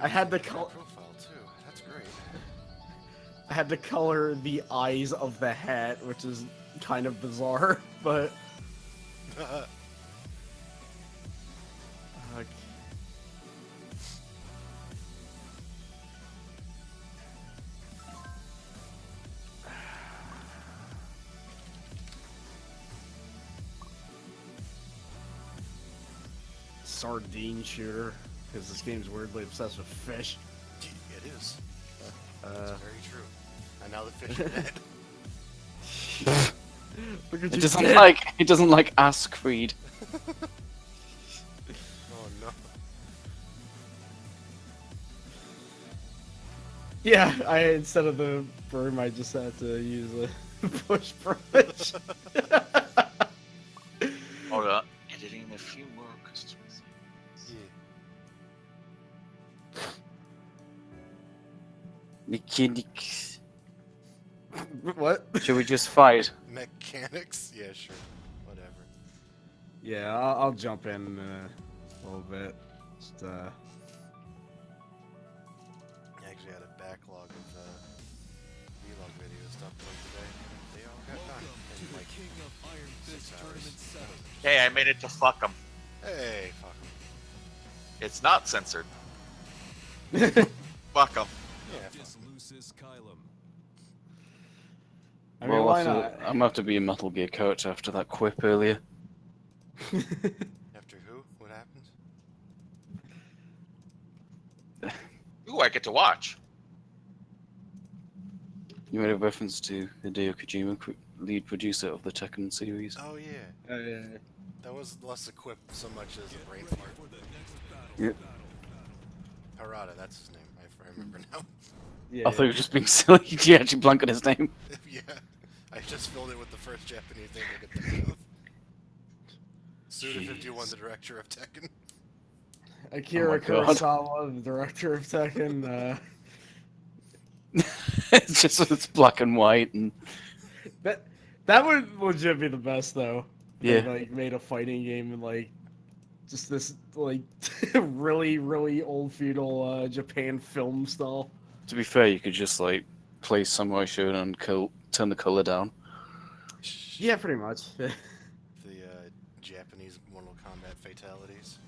I had the color. Profile too. That's great. I had to color the eyes of the hat, which is kind of bizarre, but. Okay. Sardine shooter, because this game's weirdly obsessed with fish. It is. That's very true. And now the fish are dead. Look at It you doesn't dead. like it doesn't like Ask Creed. Oh no. Yeah, instead of the broom, I just had to use a push brush. Hold on. Editing a few more customers. Yeah. Mechanics. What? Should we just fight? Mechanics? Yeah, sure. Whatever. Yeah, I'll jump in a little bit. Just, I actually had a backlog of vlog videos to upload today. They all got done in like 6 hours. Hey, I made it to fuck 'em. Hey, fuck 'em. It's not censored. Fuck 'em. Yeah, fuck 'em. I mean, Well, why I feel, not? I'm gonna have to be a Metal Gear coach after that quip earlier. After who? What happens? Ooh, I get to watch. You made a reference to Hideo Kojima, lead producer of the Tekken series. Oh yeah. Yeah. That was less a quip so much as a brain fart. Yep. Harada, that's his name. I remember now. Yeah. I thought you were just being silly. You actually blanked on his name. Yeah. I just filled it with the first Japanese name I could think of. Suda51, the director of Tekken. Akira Oh my God. Kurosawa, the director of Tekken. It's just it's black and white and That would legit be the best though. yeah. They, like, made a fighting game in like just this like really really old feudal Japan film style. To be fair, you could just like play Samurai Shodown and turn the color down. Yeah, pretty much. The Japanese Mortal Kombat fatalities.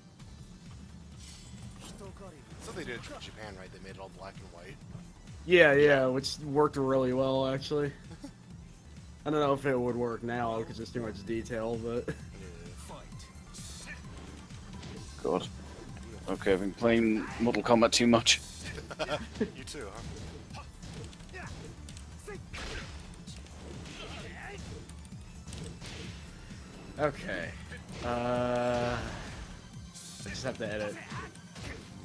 That's what they did in Japan, right? They made it all black and white. Yeah, which worked really well actually. I don't know if it would work now because there's too much detail, but God. Okay, I've been playing Mortal Kombat too much. You too, huh? okay. I just have to edit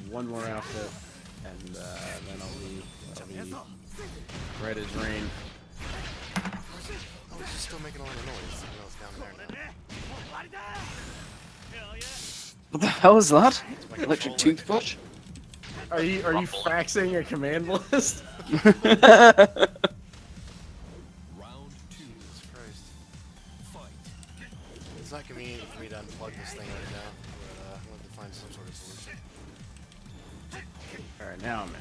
one more outfit, and then I'll be red as rain. Oh, it's just still making a lot of noise, even though it's down there now. What the hell is that? my Electric controller. toothbrush? Are you faxing a command list? Jesus Christ. It's not convenient for me to unplug this thing right now, but I'm going to find some sort of solution. All right, now I'm in.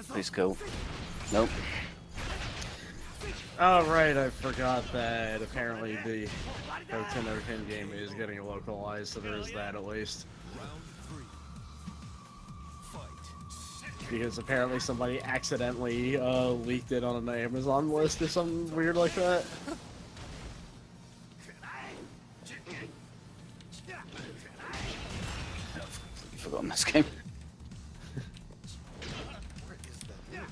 Please go. Nope. Oh right, I forgot that apparently the Nintendo Pin game is getting localized, so there is that at least. Because apparently somebody accidentally leaked it on an Amazon list or something weird like that. I've forgotten this game. Where is that move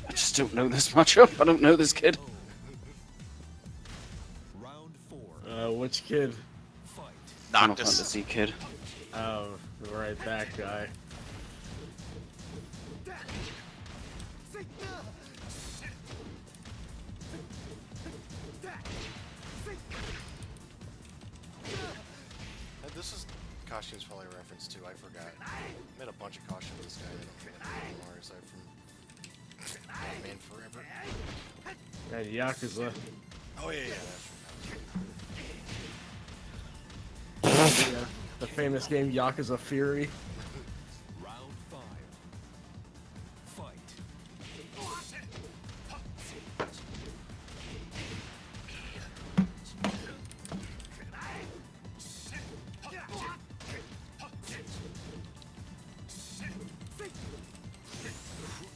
at? I just don't know this matchup. I don't know this kid. Which kid? Final Noctis. Fantasy kid. Oh, right, that guy. this is costumes probably a reference to. I forgot. I made a bunch of costumes of this guy. I don't forget anymore aside from Batman Forever. And Yakuza. Oh yeah, that's Yeah, the famous game Yakuza Fury. Round 5. Fight.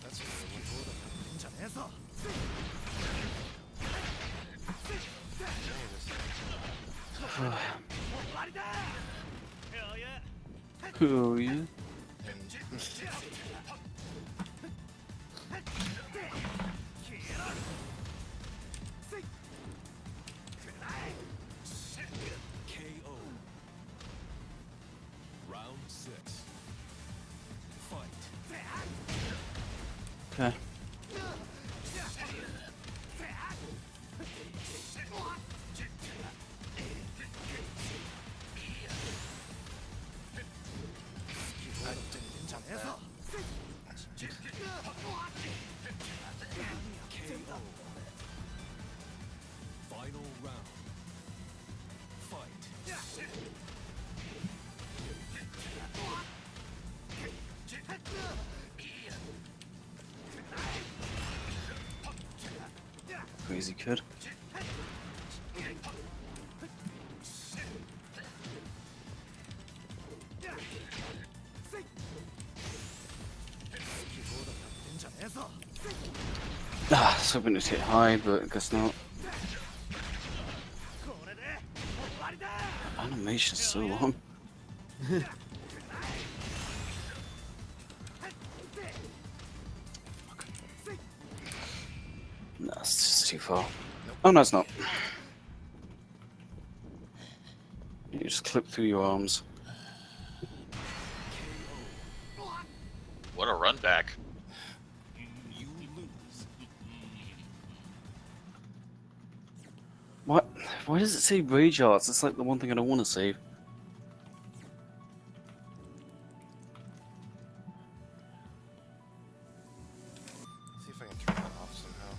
that's a good one. Oh yeah. And KO. Round 6. Fight. Okay. I didn't want that. KO. Final round. Fight. Crazy kid. Ah, I was hoping to hit high, but I guess not. Animation's so long. No, it's just too far. Oh no, it's not. You just clip through your arms. What a run back. You lose. What? Why does it say Rage Arts? It's like the one thing I don't want to save. See if I can turn that off somehow.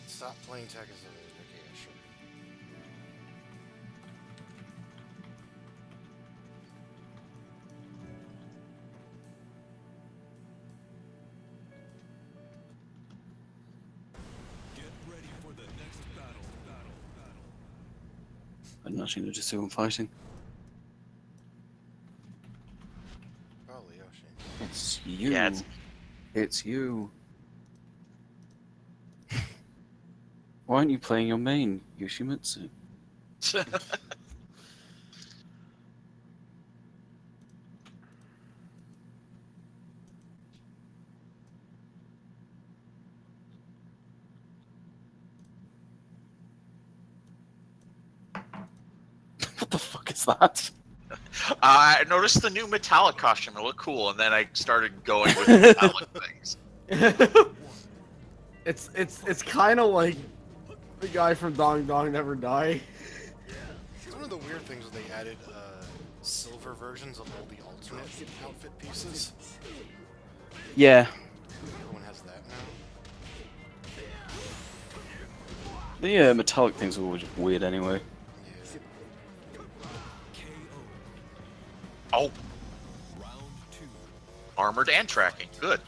Stop playing Tekken. Okay, yeah, sure. Get ready for the next battle. I didn't actually notice who I'm fighting. Probably Yoshi. It's you. Yeah, it's- It's you. Why aren't you playing your main, Yoshimitsu? What the fuck is that? I noticed the new metallic costume. It looked cool, and then I started going with the metallic things. It's kind of like the guy from Dong Dong Never Die. It's one of the weird things when they added silver versions of all the alternate outfit pieces. Yeah. Everyone has that now. The metallic things are always weird anyway. Yeah. KO. Oh, Round 2. armored and tracking. Good.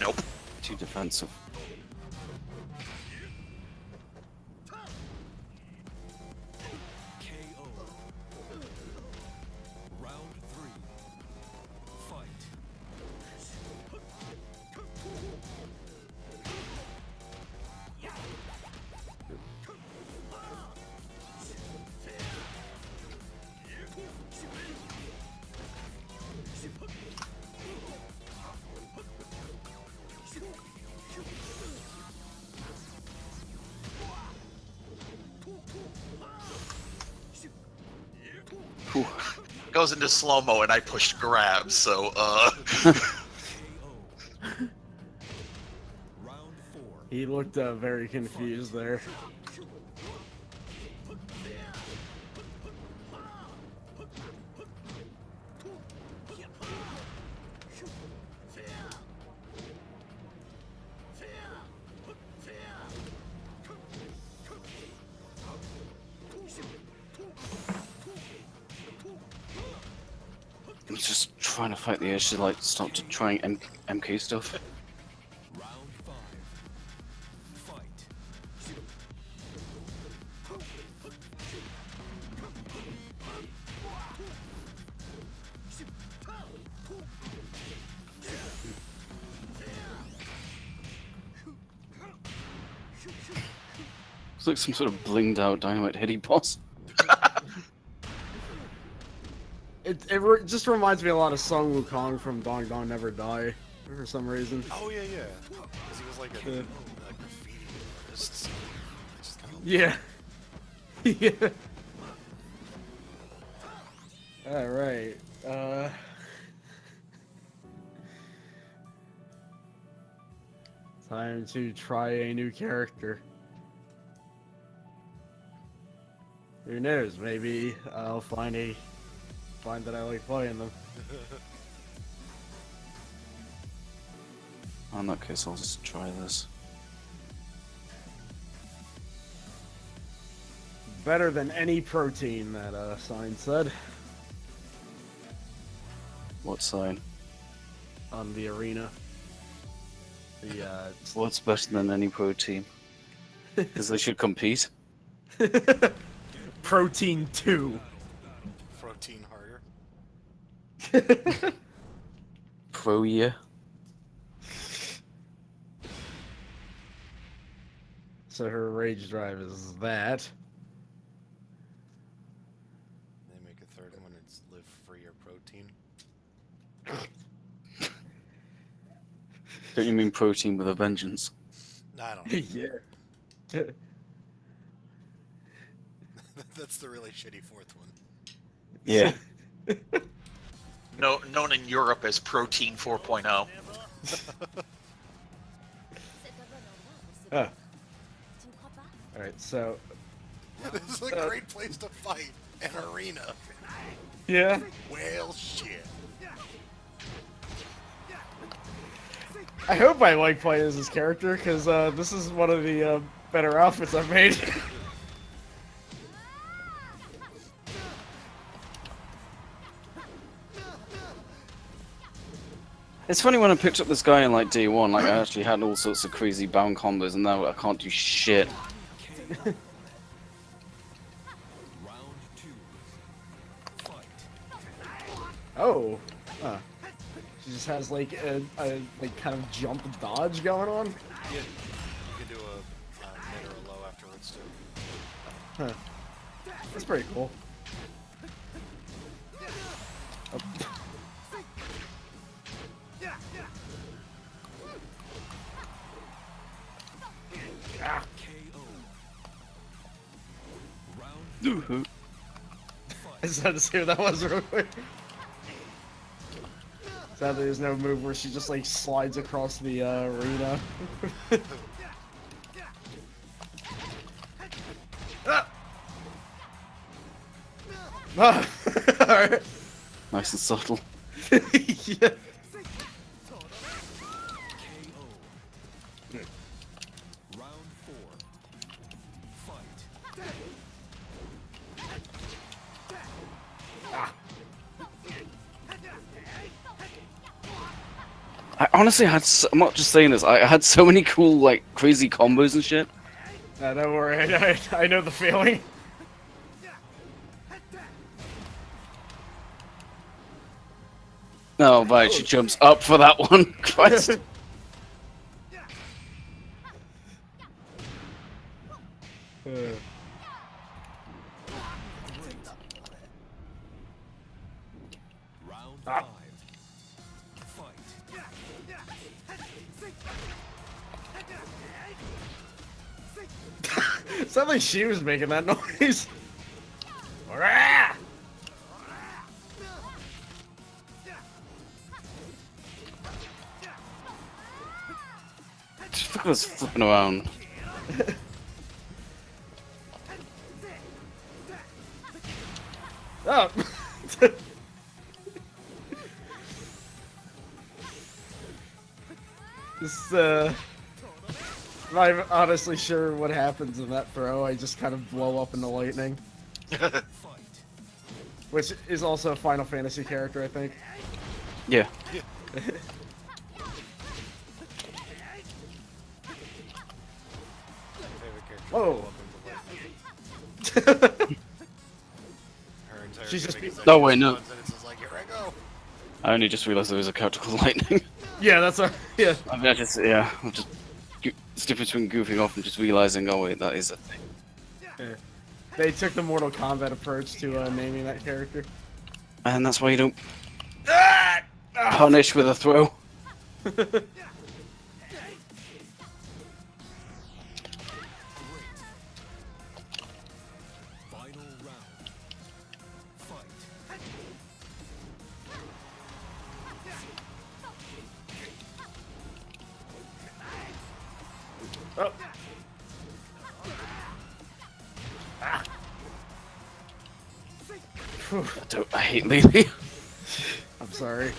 Nope. Too defensive. KO. Round 3. Fight. Whew. Goes into slow-mo and I pushed grab, so, KO. Round 4. He looked very confused there. I'm just trying to fight the urge to like stop to try and MK stuff. Round 5. Fight. It's like some sort of blinged out dynamite heady boss. It just reminds me a lot of Sung Wukong from Dong Dong Never Die for some reason. Oh yeah, yeah. 'Cause he was like a graffiti artist. So just kind of Yeah. Yeah. All right. Time to try a new character. Who knows? Maybe I'll find that I like playing them. In that case, I'll just try this. Better than any protein, that sign said What sign? on the arena. The What's better than any pro team? Because they should compete. Protein 2. protein harder. Pro year. So her rage drive is that. They make a third one. It's live free or protein. Don't you mean protein with a vengeance? No, I don't know. Yeah. That's the really shitty fourth one. Yeah. no, known in Europe as Protein 4.0. Ah. Alright, so This is a great place to fight. An arena. yeah. Well, shit. I hope I like playing as this character, because this is one of the better outfits I've made. It's funny when I picked up this guy in like day one, like I actually had all sorts of crazy bound combos, and now I can't do shit. Round 2. Fight. Oh. Huh. She just has like a like kind of jump dodge going on. You can do a mid or a low afterwards too. Huh. That's pretty cool. Oh. Ah. KO. Round Ooh. I just had to see what that was real quick. Sadly, there's no move where she just like slides across the arena. Ah! Ah! Alright. Nice and subtle. Yeah. KO. Round 4. Fight. I honestly had, I'm not just saying this, I had so many cool, like, crazy combos and shit. Don't worry, I know the feeling. Oh, right, she jumps up for that one. Christ. Round Ah. 5. Fight. Sounded like she was making that noise. Alright. Look at us flipping around. Oh. This, I'm not even honestly sure what happens in that throw. I just kind of blow up in the lightning. Fight. Which is also a Final Fantasy character, I think. Yeah. Favorite character. Whoa. Her entire She's just gimmick is that No, she wait, no. responds and it's just like, here I go. I only just realised there was a character called Lightning. Yeah, that's a yeah. I mean, I'm just it's difference between goofing off and just realising, oh wait, that is a thing. Yeah. They took the Mortal Kombat approach to naming that character. And that's why you don't punish with a throw. Great. Final round. Fight. Oh. Phew, I hate Lily. I'm sorry.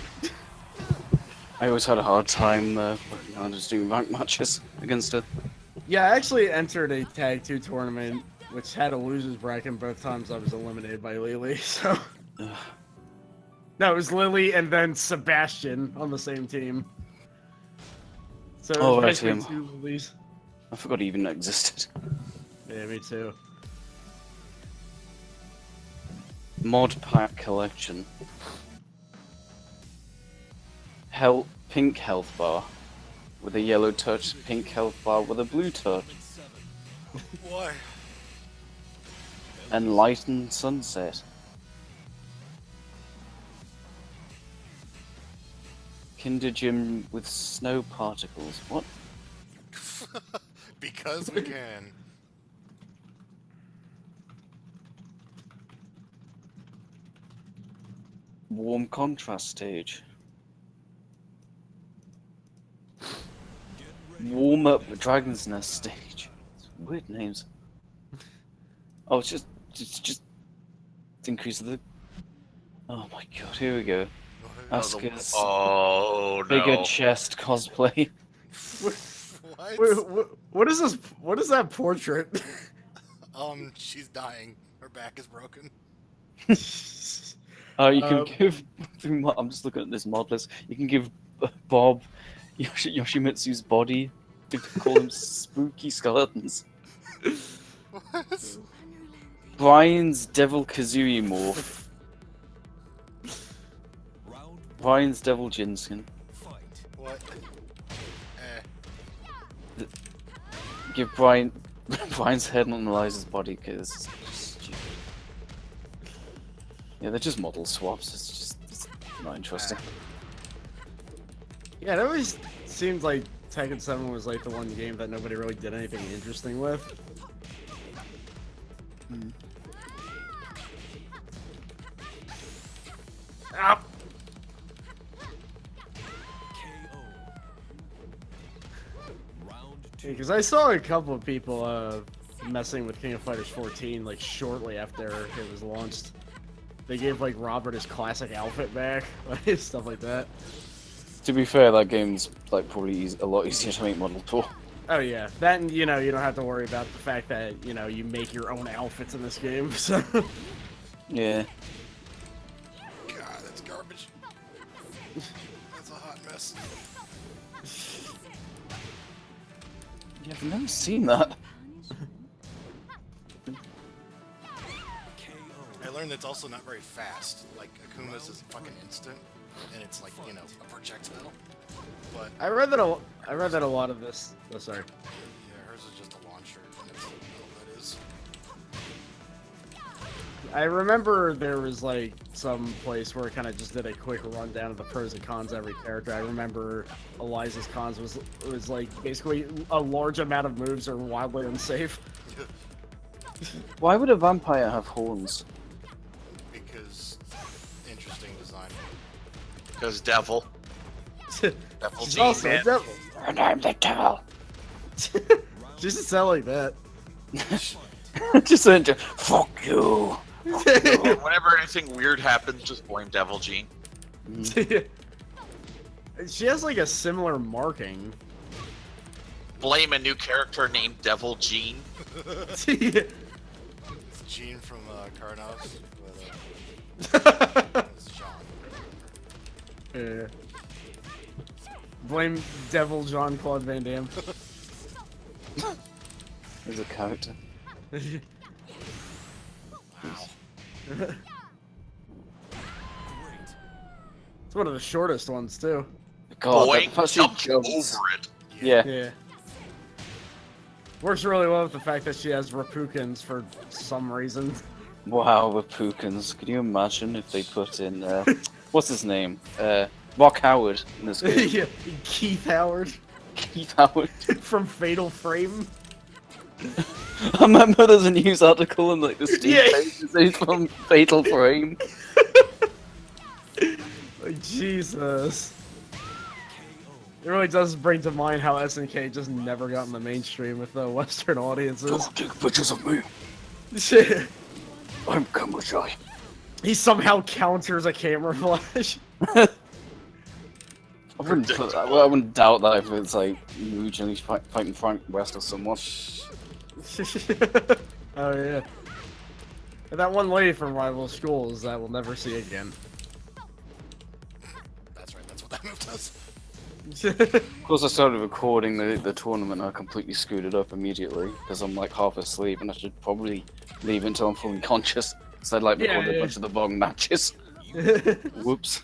I always had a hard time working on just doing rank matches against her. Yeah, I actually entered a Tag 2 tournament, which had a losers bracket. Both times I was eliminated by Lily, so... Ugh. No, it was Lily and then Sebastian on the same team. So it was Oh, right, basically him. 2 Lilies. I forgot he even existed. Yeah, me too. Mod pack collection. Pink health bar with a yellow touch, pink health bar with a blue touch. Why? Enlightened sunset. Kinder Gym with snow particles. What? Because we can. Warm contrast stage. Get ready. Warm up Dragon's Nest stage. It's weird names. Oh, it's just increase the. Oh my god! Here we go. Asuka's Oh no. bigger chest cosplay. What? What is this? What is that portrait? She's dying. Her back is broken. You can give. I'm just looking at this mod list. You can give Bob Yoshimitsu's body to call him spooky skeletons. What? Brian's Devil Kazooie morph. Round Brian's Devil Jinskin. fight. What? Give Brian's head on Eliza's body because it's stupid. Yeah, they're just model swaps. It's not interesting. Yeah, it always seemed like Tekken 7 was like the one game that nobody really did anything interesting with. Ow! KO. Round 2. Because I saw a couple of people messing with King of Fighters 14 like shortly after it was launched. They gave like Robert his classic outfit back, like, stuff like that. To be fair, that game's like probably a lot easier to make model for. Oh yeah, that and you know you don't have to worry about the fact that you know you make your own outfits in this game. So Yeah. God, that's garbage. That's a hot mess. Yeah, I've never seen that. I learned it's also not very fast. Like, Akuma's is fucking instant, and it's like, you know, a projectile. But, I read that a lot of this. Oh, sorry. yeah, hers is just a launcher, and it's all that is. I remember there was like some place where it kind of just did a quick rundown of the pros and cons of every character. I remember Eliza's cons was like basically a large amount of moves are wildly unsafe. Why would a vampire have horns? Because, interesting design. Because devil. Devil She's Gene, also a man. devil. And I'm the devil. She should sound like that. Just enter. Fuck you. Whenever anything weird happens, just blame Devil Gene. She has like a similar marking. Blame a new character named Devil Gene. It's Gene from Carnos, but it's John. Yeah. Blame Devil Jean-Claude Van Damme. There's a character. It's one of the shortest ones too. God, that Boing, fucking jumped jumps. over it. Yeah. Yeah. Works really well with the fact that she has Rapukins for some reason. Wow, with Pookins. Could you imagine if they put in what's his name? Rock Howard in this game. Yeah, Keith Howard Keith Howard. from Fatal Frame. I remember there's a news article in like the Steam Yeah. pages he's from Fatal Frame. Like, Jesus. It really does bring to mind how SNK just never got in the mainstream with the Western audiences. Don't take pictures of me. I'm Kamushai. He somehow counters a camera flash. I wouldn't doubt that if it's like Muj and he's fighting Frank West or someone. Oh yeah. And that one lady from rival schools that we'll never see again. That's right, that's what that move does. Of course, I started recording the tournament and I completely screwed it up immediately because I'm like half asleep and I should probably leave until I'm fully conscious. So I'd like Yeah, recorded yeah. a bunch of the wrong matches. Whoops.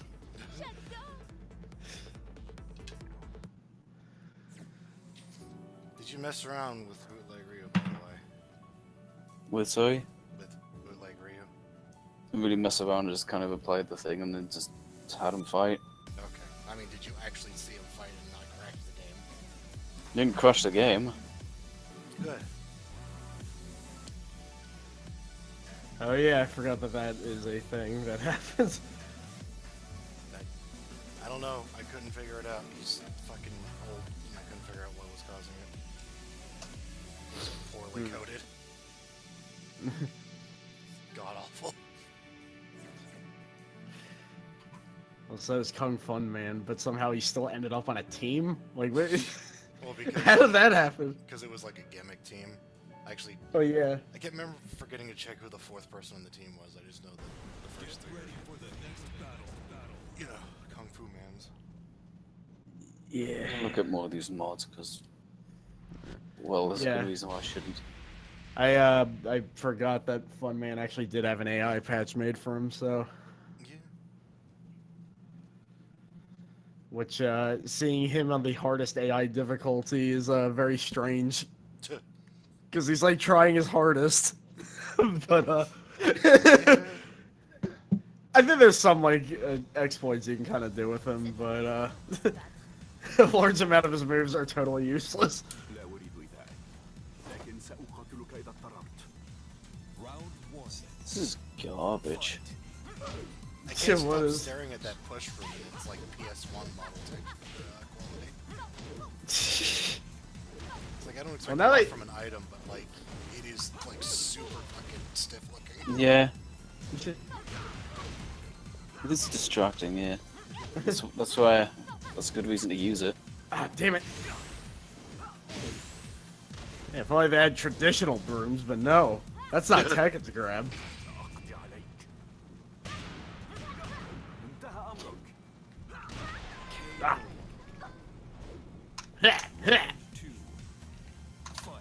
Did you mess around with Bootleg Ryu, by the way? With sorry? With Bootleg Ryu? Didn't really mess around, I just kind of applied the thing and then just had him fight. Okay. I mean, did you actually see him fight and not crash the game? Didn't crush the game. Good. Oh yeah, I forgot that that is a thing that happens. I don't know. I couldn't figure it out. He's fucking old, and I couldn't figure out what was causing it. It's poorly coded. God awful. Well, so is Kung Fun Man, but somehow he still ended up on a team? Like, what? Well, How did that happen? because it was like a gimmick team. Actually, Oh yeah. I can't remember forgetting to check who the fourth person on the team was. I just know that the first three Ready for the next battle. you know, Kung Fu Mans. Yeah. Look at more of these mods because, well, there's a Yeah. good reason why I shouldn't. I forgot that Fun Man actually did have an AI patch made for him, so Yeah. which seeing him on the hardest AI difficulty is very strange because he's like trying his hardest, but I think there's some like exploits you can kind of do with him, but a large amount of his moves are totally useless. Round one. This is garbage. I Yeah, can't what stop is- staring at that push for me. It's like PS1 model type quality. It's like I don't expect now a lot they- from an item, but like it is like super fucking stiff looking. Yeah, it is distracting. Yeah, that's why that's a good reason to use it. Ah, damn it. Yeah, if only they had traditional brooms, but no. That's not Tekken to grab. Ah. Two. Fight.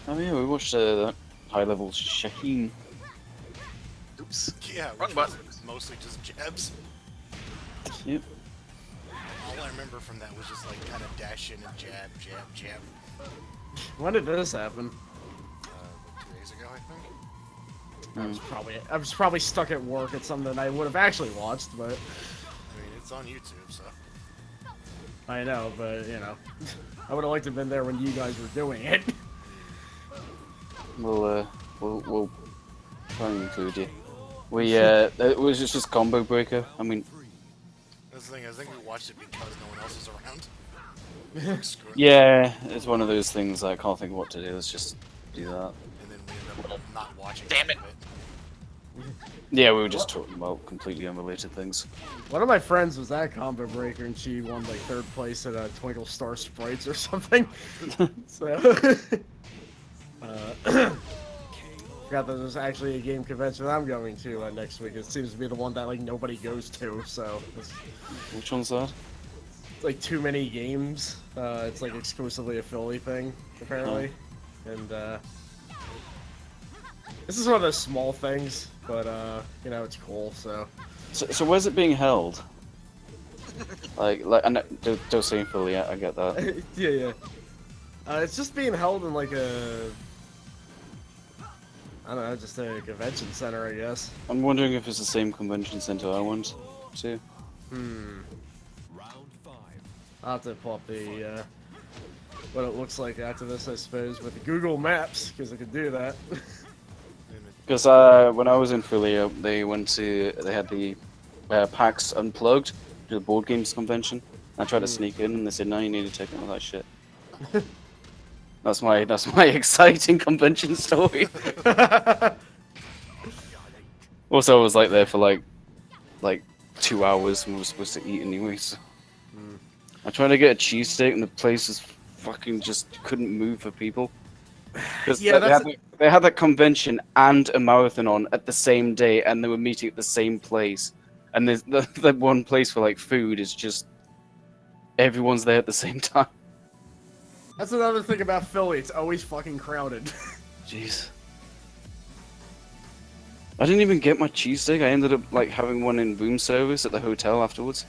I mean, we watched that high-level Shaheen. Oops. Yeah, Wrong which button. was mostly just jabs. Yep. All I remember from that was just like kind of dash in and jab, jab, jab. When did this happen? 2 days ago, I think. I was probably stuck at work at something I would have actually watched, but I mean, it's on YouTube, so. I know, but you know, I would have liked to have been there when you guys were doing it. We'll try and include you. It was just combo breaker. I mean, That's the thing. I think we watched it because no one else was around. Screw it. Yeah, it's one of those things I can't think of what to do. Let's just do that. And then we end up not watching. Damn any it. of Yeah, we were just talking about completely unrelated things. One of my friends was at Combo Breaker and she won like 3rd place at Twinkle Star Sprites or something. So, forgot that there's actually a game convention I'm going to next week. It seems to be the one that like nobody goes to. So it's Which one's that? like too many games. It's like exclusively a Philly thing apparently, and this is one of those small things, but you know it's cool. So. So where's it being held? like, I know, don't say in Philly. I get that. Yeah. It's just being held in like a, I don't know, just a convention center, I guess. I'm wondering if it's the same convention center I went to. Round 5. I'll have to pull up the what it looks like after this, I suppose, with the Google Maps, because I could do that. Because when I was in Philly, they had the PAX Unplugged, the board games convention. I tried to sneak in, and they said, "No, you need to take all that shit." That's my exciting convention story. Also, I was like there for like 2 hours, and we were supposed to eat anyway. So. I tried to get a cheesesteak, and the place is fucking just couldn't move for people. Because Yeah, they had that convention and a marathon on at the same day, and they were meeting at the same place. And there's the one place for like food is just everyone's there at the same time. That's another thing about Philly. It's always fucking crowded. Jeez. I didn't even get my cheesesteak. I ended up like having one in room service at the hotel afterwards.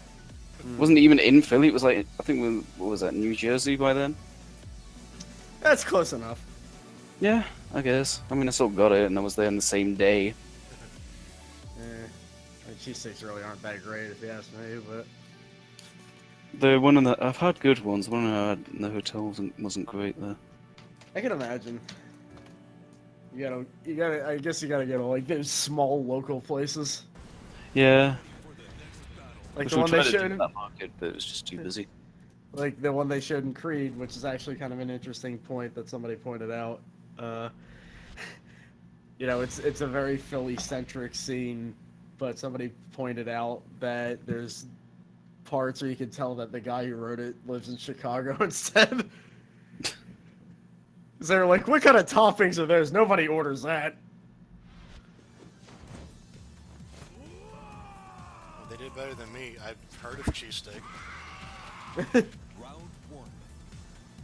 It wasn't even in Philly. It was like I think what was that, New Jersey by then? That's close enough. Yeah, I guess. I mean, I still got it, and I was there on the same day. Cheesesteaks really aren't that great, if you ask me, but The one in the I've had good ones. The one I had in the hotel wasn't great there. I can imagine. You gotta. I guess you gotta go to like those small local places, Yeah. like Which the we one they tried to do showed. in that market, but it was just too busy. Like the one they showed in Creed, which is actually kind of an interesting point that somebody pointed out. You know, it's a very Philly-centric scene, but somebody pointed out that there's parts where you can tell that the guy who wrote it lives in Chicago instead. They're like, what kind of toppings are those? Nobody orders that. Well, they did better than me. I've heard of cheesesteak. Round 1.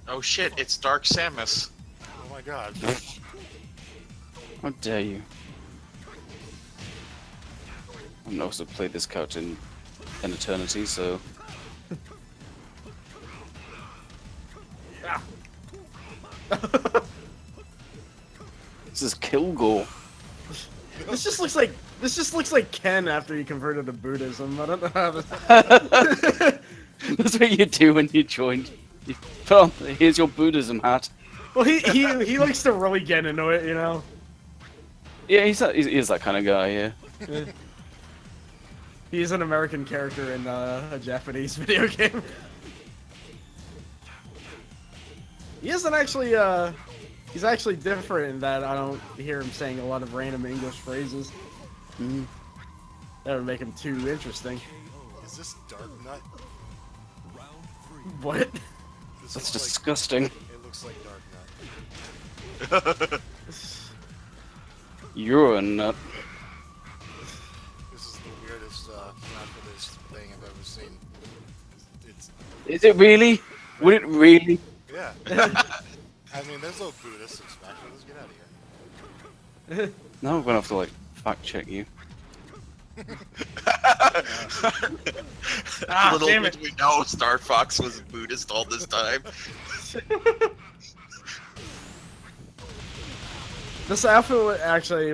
Oh shit, it's Dark Samus. Oh my god. How dare you? I've also played this character in an eternity, so this is Kilgore. This just looks like Ken after he converted to Buddhism. I don't know how this. That's what you do when you joined. You put on, here's your Buddhism hat. Well, he likes to really get into it, you know. Yeah, he is that kind of guy. Yeah. He's an American character in a Japanese video game. He isn't actually, he's actually different in that I don't hear him saying a lot of random English phrases. That would make him too interesting. Is this Dark Nut? Round 3. What? This That's looks disgusting. Like, it looks like Dark Nut. You're a nut. This is the weirdest not-for-this thing I've ever seen. It's Is it really? Would it really? yeah. I mean, there's no Buddhist expression. Let's get out of here. Now I'm gonna have to like fact check you. Little damn did we know Star Fox was Buddhist all this time. This outfit actually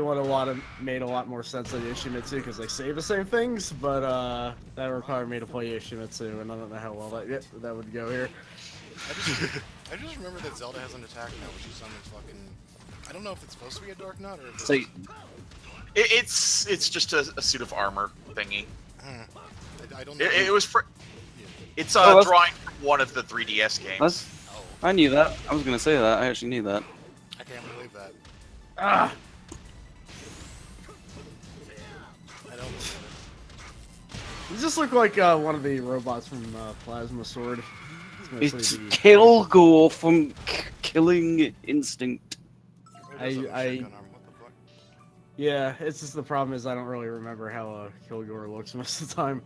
made a lot more sense than Yoshimitsu because they say the same things, but that required me to play Yoshimitsu, and I don't know how well that would go here. I just remember that Zelda has an attack now, which is summons fucking. I don't know if it's supposed to be a Dark Nut or if it's. Satan. It's just a suit of armor thingy. I don't know. It was It's Oh, that's- drawing from one of the 3DS games. That's, Oh, I knew that. I was gonna say that. I actually knew that. I can't believe that. Ah! I don't believe it. You just look like one of the robots from Plasma Sword. It's Especially Kilgore from Killing Instinct. It does have a I- shotgun arm, what the fuck? Yeah, it's just the problem is I don't really remember how Kilgore looks most of the time.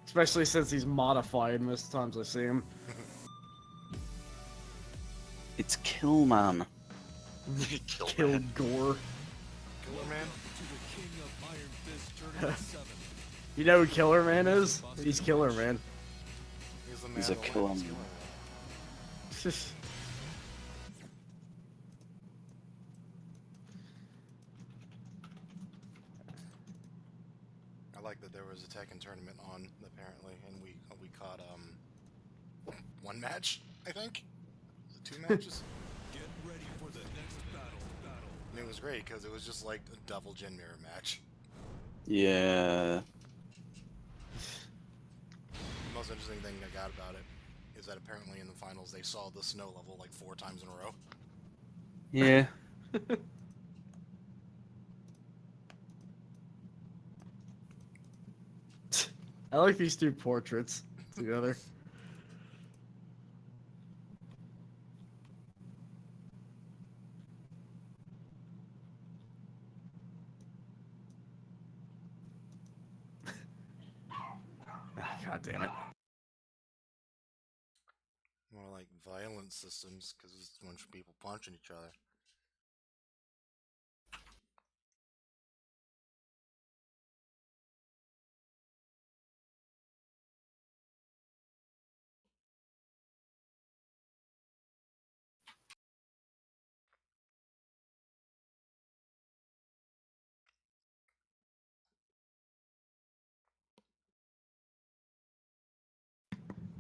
Especially since he's modified most of the times I see him. It's Killman. Kill man. Kilgore. Killer Man? To the king of Iron Fist Tournament 7. You know who Killer Man is? He's Killer Man. He's the man He's a that killer wins man. Killer Man. I like that there was a Tekken tournament on, apparently, and we caught, one match, I think? Was it 2 matches? Get ready for the next battle. And it was great, because it was just like a double Gen Mirror match. Yeah. The most interesting thing I got about it is that apparently in the finals they saw the snow level like 4 times in a row. Yeah. I like these two portraits together. God damn it. More like violent systems, because it's a bunch of people punching each other.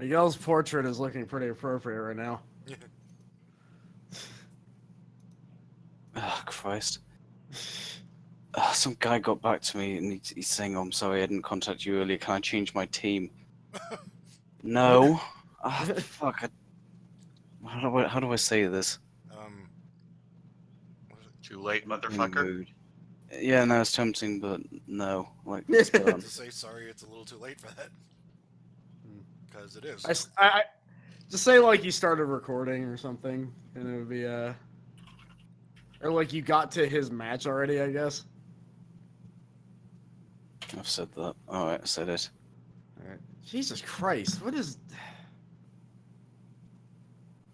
Miguel's portrait is looking pretty appropriate right now. Oh, Christ. Some guy got back to me and he's saying, "Oh, I'm sorry I didn't contact you earlier. Can I change my team?" No. Ah, fuck. How do I say this? What is it? Too late, In a motherfucker. mood. Yeah, no, it's tempting, but no. Like, it's done. To say sorry, it's a little too late for that. Because it is. I just say like you started recording or something, and it would be or like you got to his match already, I guess. I've said that. Alright, I said it. All right. Jesus Christ, what is?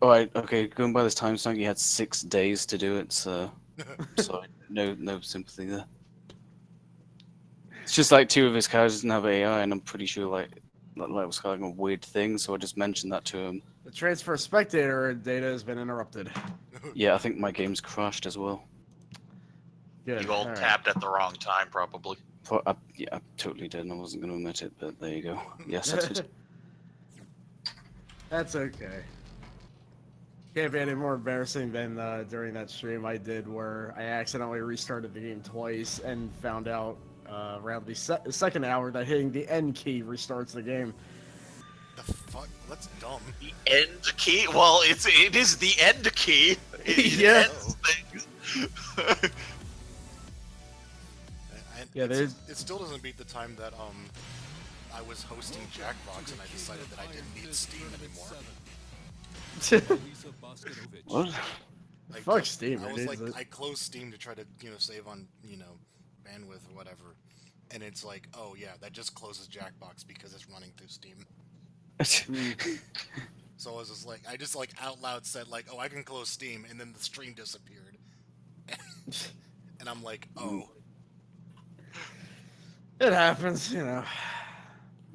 Alright, okay, going by this time stamp, you had 6 days to do it, so... Sorry, no sympathy there. It's just like 2 of his characters didn't have AI, and I'm pretty sure like was kind of a weird thing, so I just mentioned that to him. The transfer spectator data has been interrupted. Yeah, I think my game's crashed as well. Good. You all all right. tapped at the wrong time, probably. Yeah, I totally did, and I wasn't going to admit it, but there you go. Yes, I did. That's okay. Can't be any more embarrassing than during that stream I did where I accidentally restarted the game twice and found out around the second hour that hitting the end key restarts the game. The fuck? That's dumb. The end key? Well, it is the end key. It Yeah. ends things. Yeah, there's- it still doesn't beat the time that I was hosting Jackbox and I decided that I didn't need Steam anymore. Lisa Boskanovic. What? Like, Fuck Steam, I it was is like, it. I closed Steam to try to save on bandwidth or whatever, and it's like, oh yeah, that just closes Jackbox because it's running through Steam. So I was just like, I just like out loud said like, oh, I can close Steam, and then the stream disappeared, and I'm like, oh. It happens, you know.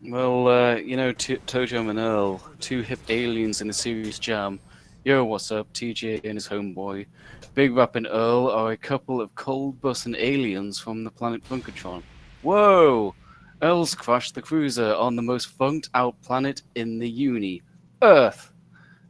Well, Tojo and Earl, 2 hip aliens in a serious jam. Yo, what's up? TJ and his homeboy. Big Rap and Earl are a couple of cold-busting aliens from the planet Funkatron. Whoa! Earl's crashed the cruiser on the most funked-out planet in the uni, Earth.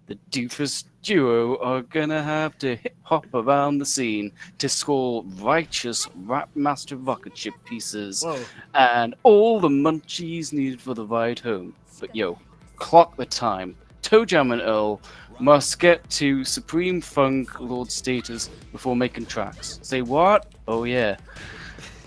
The doofus duo are gonna have to hip-hop around the scene to score righteous Rap Master rocket ship pieces Whoa. and all the munchies needed for the ride home. But yo, clock the time. Toe Jam and Earl must get to Supreme Funk Lord status before making tracks. Say what? Oh yeah.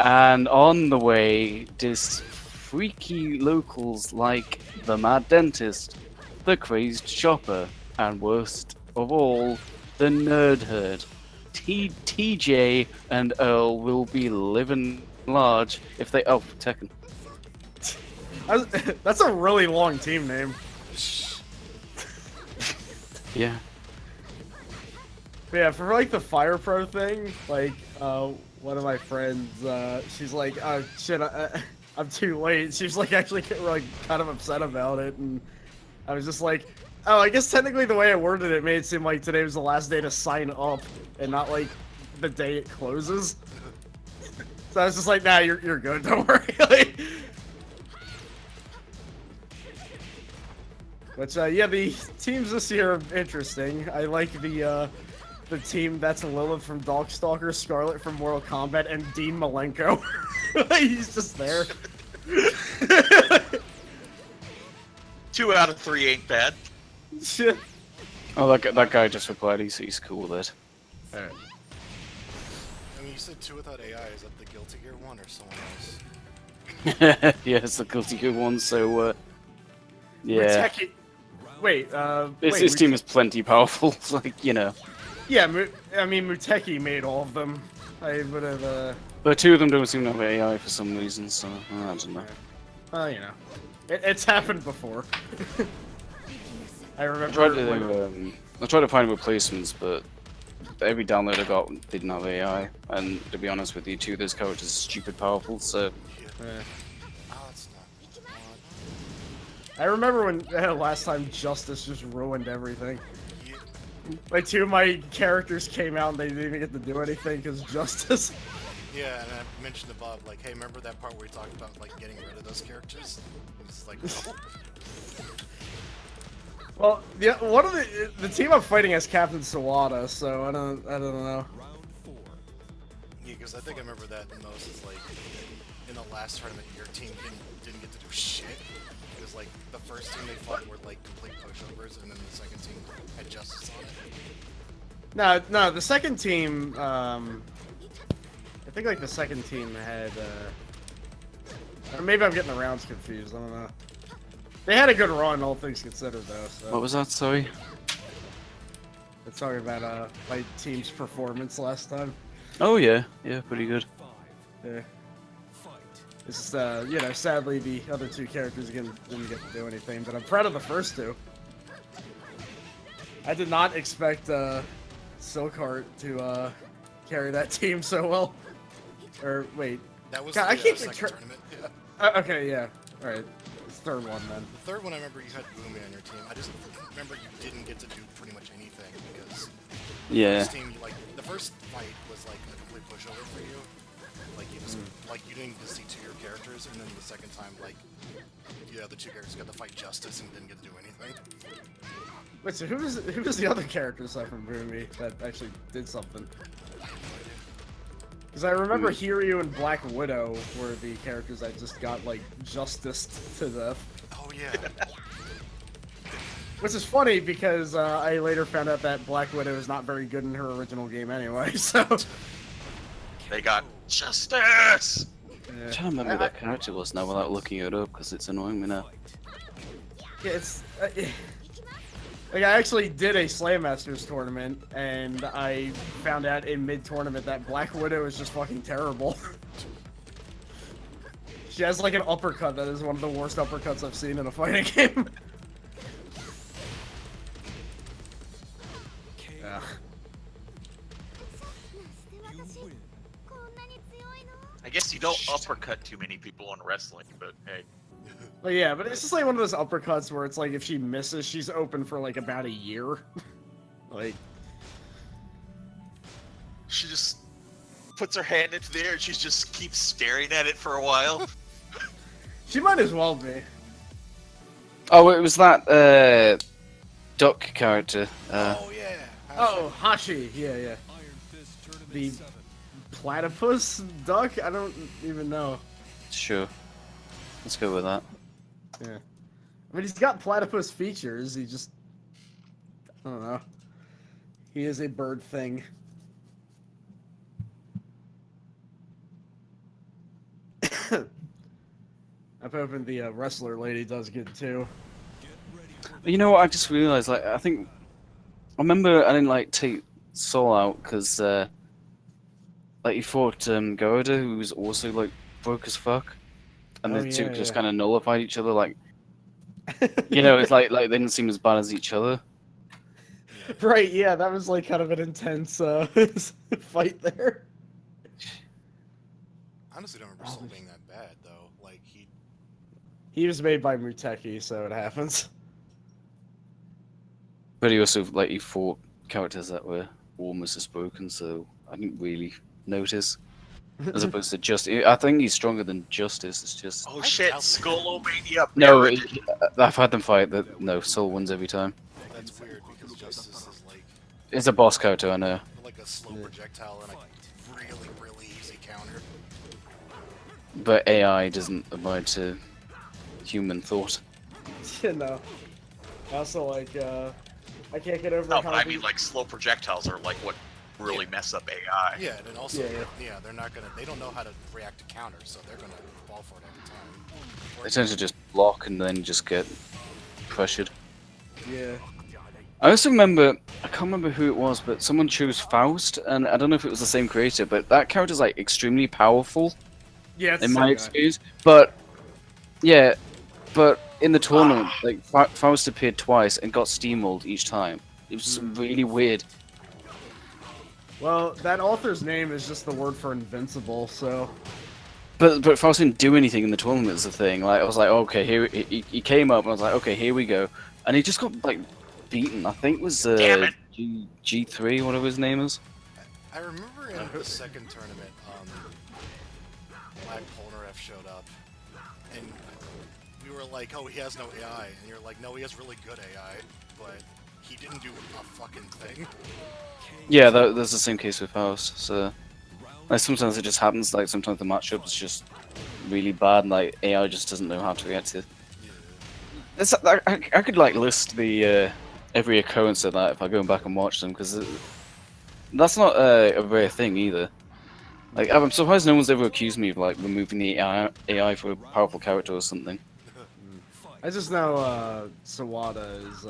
And on the way, dis freaky locals like the Mad Dentist, the Crazed Shopper, and worst of all, the Nerd Herd. TJ and Earl will be living large if they. Oh, Tekken. That's a really long team name. Yeah. But yeah, for like the Fire Pro thing, like one of my friends, she's like, "Oh shit, I'm too late." She's like actually like kind of upset about it, and I was just like, "Oh, I guess technically the way I worded it made it seem like today was the last day to sign up, and not like the day it closes." So I was just like, "Nah, you're good. Don't worry." Like, but yeah, the teams this year are interesting. I like the team that's Lilith from Darkstalker, Scarlet from Mortal Kombat, and Dean Malenko. He's just there. 2 out of 3 ain't bad. Shit. Oh, that guy just replied. He's cool with it. I mean, you said 2 without AI. Is that the Guilty Gear one or someone else? Yeah, it's the Guilty Gear one. So yeah, Wait, his team is plenty powerful. Like, you know. Yeah, I mean, Muteki made all of them. I would have, But 2 of them don't seem to have AI for some reason, so I don't know. well, you know, it's happened before. I remember. I tried to find replacements, but every download I got didn't have AI. And to be honest with you, 2 of those characters are stupid powerful, so. Oh, it's not. I remember when last time Justice just ruined everything. Yeah. Like 2 of my characters came out and they didn't even get to do anything because Justice. Yeah, and I mentioned to Bob, like, hey, remember that part where we talked about, like, getting rid of those characters? It's like, no. Well, one of the team I'm fighting is Captain Sawada, so I don't know. Round 4. Yeah, because I think I remember that the most is, like, in the last tournament, your team didn't get to do shit. It was, like, the first team they fought were, like, complete pushovers, and then the second team had Justice on it. No, the second team, I think like the second team had, or maybe I'm getting the rounds confused, I don't know. They had a good run, all things considered, though, so. What was that? Sorry. We're talking about, my team's performance last time. Oh yeah, pretty good. 5. Yeah. Fight. It's just, you know, sadly the other 2 characters again didn't get to do anything, but I'm proud of the first 2. I did not expect, Silkheart to, carry that team so well. Or, wait. That was God, the I keep second tournament. Yeah. Okay, yeah. Alright. It's third one, then. The third one, I remember you had Boomy on your team. I just remember you didn't get to do pretty much anything because Yeah. this team, like, the first fight was like a complete pushover for you. Like you just, like you didn't get to see 2 of your characters, and then the second time, like, the other 2 characters got to fight Justice and didn't get to do anything. Wait, so who was the other character aside from Boomy that actually did something? Because I remember Hiryu and Black Widow were the characters I just got, like, justiced to death. Oh yeah. Which is funny because I later found out that Black Widow is not very good in her original game anyway, so. They got justice. I'm trying to remember who that character was now without looking it up because it's annoying me now. Yeah, it's. Like, I actually did a Slam Masters tournament, and I found out in mid-tournament that Black Widow is just fucking terrible. She has, like, an uppercut that is one of the worst uppercuts I've seen in a fighting game. Yeah. You win. I guess you don't uppercut too many people in wrestling, but hey. But yeah, but it's just like one of those uppercuts where it's like if she misses, she's open for like about a year. Like, She just puts her hand into the air and she just keeps staring at it for a while. she might as well be. Oh, it was that duck character. Oh yeah. Oh, Hashi, yeah. Iron Fist Tournament The- 7. Platypus duck? I don't even know. Sure. Let's go with that. Yeah. I mean, he's got platypus features. He just, I don't know. He is a bird thing. I'm hoping the wrestler lady does good too. You know what? I just realized, like, I think I remember I didn't like take Soul out because, like, you fought Garuda, who was also like broke as fuck, and Oh, the two yeah, just yeah. kind of nullified each other. Like, you know, it's like they didn't seem as bad as each other. Right, yeah, that was like kind of an intense fight there. I honestly don't remember Soul being that bad though. Like He was made by Muteki, so it happens. But he also like he fought characters that were almost as broken, so I didn't really notice. As opposed to Justice, I think he's stronger than Justice. It's just Oh I shit, doubt- Skullomania no. Barrett. I've had them fight. That no, Soul wins every time. That's weird because Justice is like It's a boss character, I know. a slow projectile and a really easy counter. But AI doesn't abide to human thought. You know. I also like, I can't get over No, how but I the- mean, like, slow projectiles are like what really mess up AI. Yeah, and then also Yeah. they're not gonna they don't know how to react to counters, so they're gonna fall for it every time. They tend to just block and then just get pressured. Yeah. I also remember, I can't remember who it was, but someone chose Faust, and I don't know if it was the same creator, but that character's like extremely powerful Yeah, it's in the my same guy. experience. But yeah, but in the tournament, like Faust appeared twice and got steamrolled each time. It was really weird. Well, that author's name is just the word for invincible, so... But Faust didn't do anything in the tournament. Is the thing. Like I was like, okay, here he came up, and I was like, okay, here we go, and he just got like beaten. I think it was Damn it. G3, whatever his name is. I remember in the second tournament, Black Polnareff showed up, and we were like, oh, he has no AI, and you're like, no, he has really good AI, but he didn't do a fucking thing. Yeah, that's the same case with Faust. So, like sometimes it just happens. Like sometimes the matchup is just really bad, and like AI just doesn't know how to react to it. I could like list the every occurrence of that if I go back and watch them, because that's not a rare thing either. Like I'm surprised no one's ever accused me of like removing the AI for a powerful character or something. I just know, Sawada is,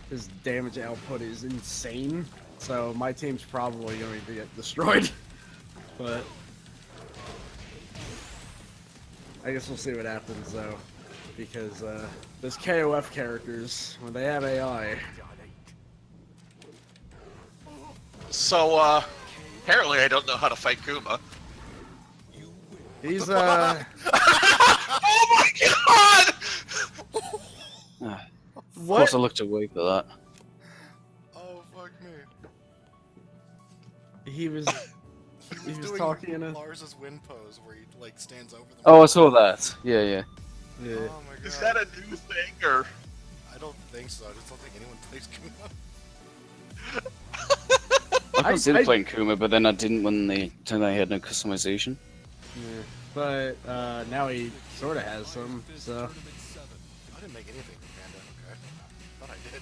his damage output is insane, so my team's probably going to get destroyed. But... I guess we'll see what happens, though. Because, those KOF characters, when they have AI... So, apparently I don't know how to fight Kuma. He's, Oh my god! Of course, I looked away for that. Oh, fuck me. He was... He was doing talking in a... Lars's win pose where he, like, stands over them. Oh, I saw that. Yeah. Yeah. Oh my god. Is that a new thing, or? I don't think so. I just don't think anyone plays Kuma. I considered I- playing Kuma, but then I didn't when they turned out he had no customization. Yeah. But, now he sort of has some, so... I didn't make anything for Panda. Okay. Thought I did.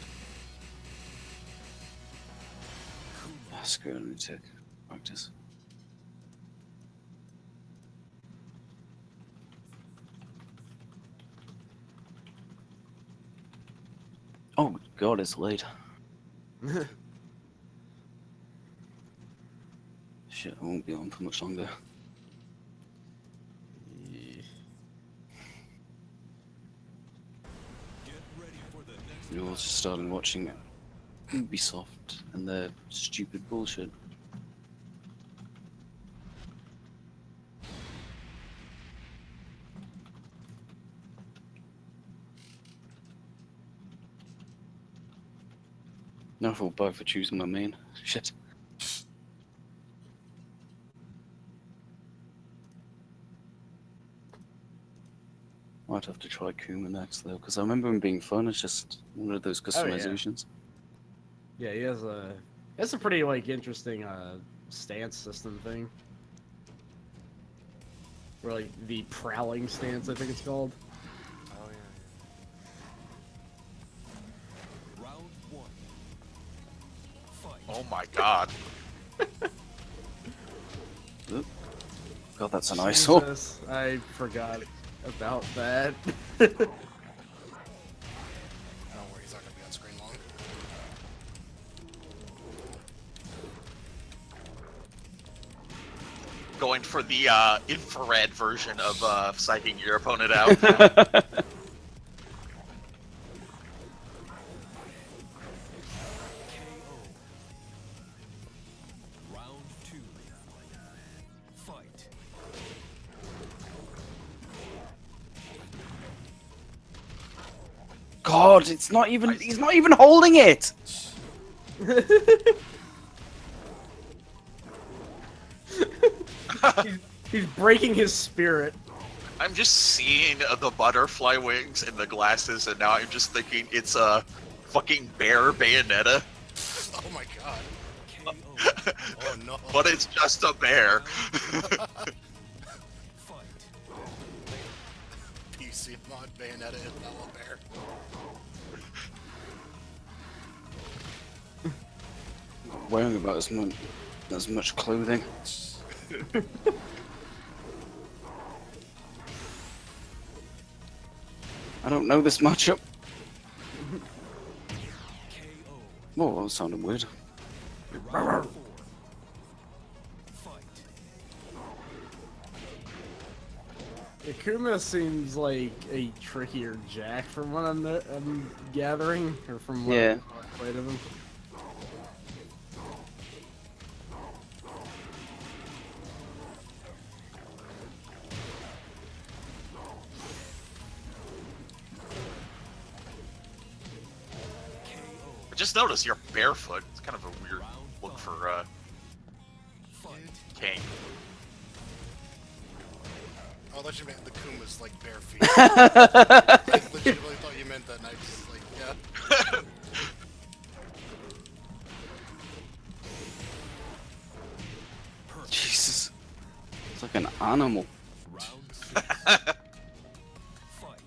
Screw it, let me take practice. Oh god, it's late. Shit, I won't be on for much longer. You're also starting watching Ubisoft and their stupid bullshit. Now I feel bad for choosing my main. Shit. Might have to try Kuma next though, because I remember him being fun. It's just one of those Oh, yeah. customizations. Yeah, he has a pretty, like, interesting, stance system thing. Or, like, the prowling stance, I think it's called. Oh, yeah. Oh my god. Oop. God, that's an eyesore. Jesus, I forgot about that. Don't worry, he's not gonna be on screen long. Going for the infrared version of psyching your opponent out. Round 2. Fight. God, it's not even. He's not even holding it. He's breaking his spirit. I'm just seeing the butterfly wings and the glasses, and now I'm just thinking it's a fucking bear Bayonetta, Oh my god. KO. Oh no. but it's just a bear. Fight. PC mod Bayonetta and Bella Bear. Wearing about as much clothing. I don't know this matchup. KO. Oh, that sounded weird. Round 4. Fight. Akuma seems like a trickier Jack from what I'm gathering, or from what Yeah. I've played of him. I just noticed you're barefoot. It's kind of a weird look for Fight. King. Oh, I thought you meant the Kuma's like bare feet. I legitimately thought you meant that, and I just like, yeah. Jesus. It's like an animal. Round 6. Fight.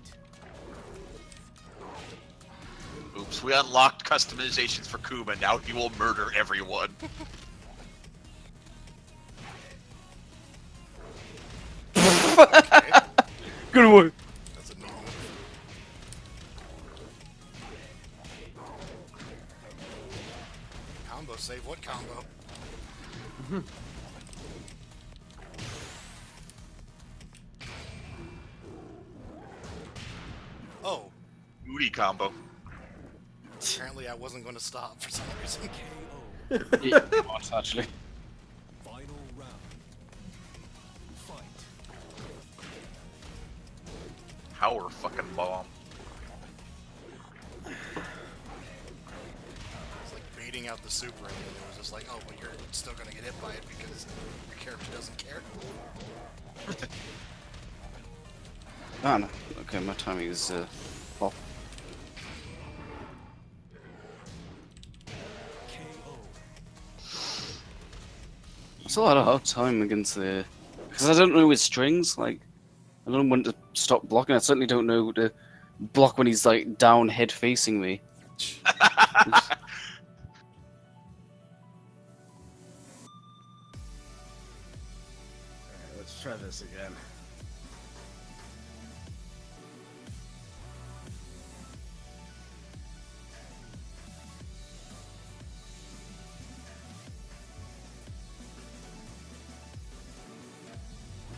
Oops, we unlocked customizations for Kuma. Now he will murder everyone. Good work. That's a neat move. Combo save? What combo? Oh, Booty combo. apparently I wasn't going to stop for some reason. KO. Yeah, actually. Final round. Fight. Power fucking bomb. It's like baiting out the super, and then it was just like, oh, but you're still going to get hit by it because your character doesn't care. Ah, no. Okay, my timing is off. KO. It's a lot of hard time against the, because I don't know his strings. Like, I don't know when to stop blocking. I certainly don't know to block when he's like down, head facing me. Alright, let's try this again.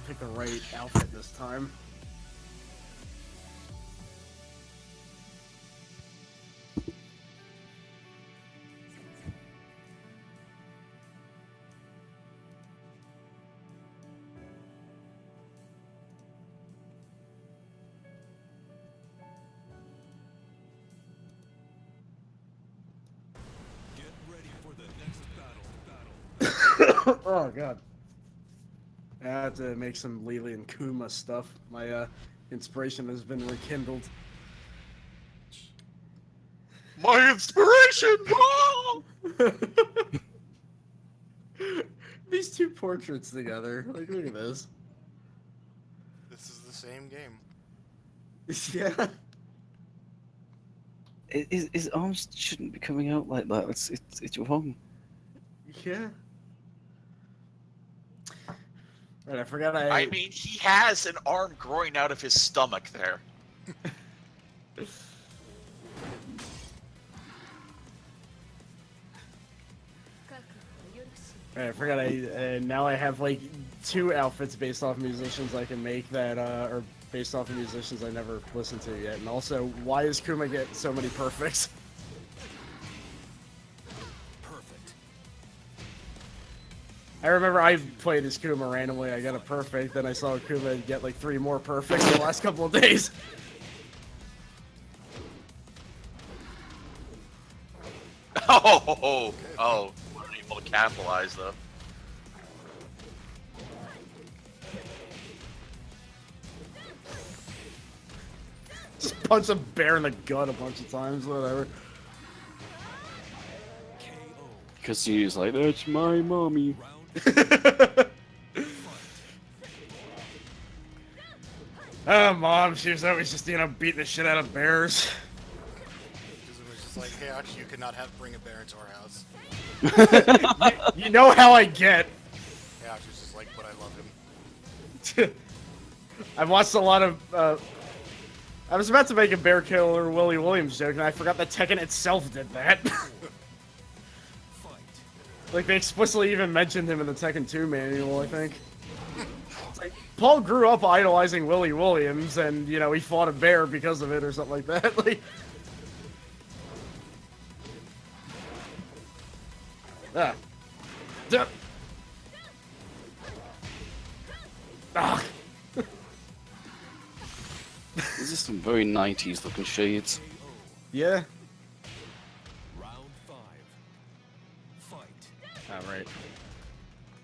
Pick the right outfit this time. Get ready for the next battle. Oh god. I had to make some Lily and Kuma stuff. My inspiration has been rekindled. My inspiration! Whoa! These two portraits together. Like, look at this. This is the same game. Yeah. His arms shouldn't be coming out like that. It's wrong. Yeah. Right, I forgot I mean, he has an arm growing out of his stomach there. Right, I forgot now I have like 2 outfits based off musicians I can make that are based off of musicians I never listened to yet. And also, why does Kuma get so many perfects? Perfect. I remember I played as Kuma randomly, I got a perfect, then I saw Kuma get like 3 more perfects in the last couple of days. Oh, weren't able to capitalize though. Just punch a bear in the gut a bunch of times, whatever. KO. Because he's like, that's my mommy. Round Oh, Mom, she was always just, beating the shit out of bears. Because it was just like, hey, actually, you could not bring a bear into our house. You know how I get. Yeah, she was just like, but I love him. I've watched a lot of, I was about to make a Bear Killer Willie Williams joke, and I forgot that Tekken itself did that. fight. Like, they explicitly even mentioned him in the Tekken 2 manual, I think. It's like, Paul grew up idolizing Willie Williams, and, he fought a bear because of it, or something like that. Like, ah. Duh. Ah. These are some very 90s looking shades. Yeah. Round 5. Fight. Alright.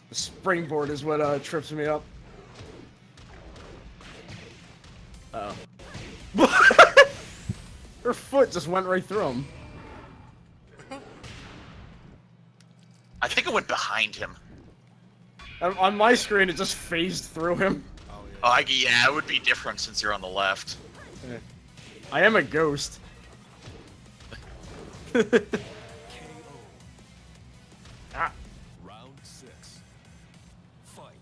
The springboard is what trips me up. Uh-oh. Her foot just went right through him. I think it went behind him. On my screen, it just phased through him. Oh, yeah. Oh, yeah, it would be different since you're on the left. I am a ghost. KO. Ah. Round 6. Fight.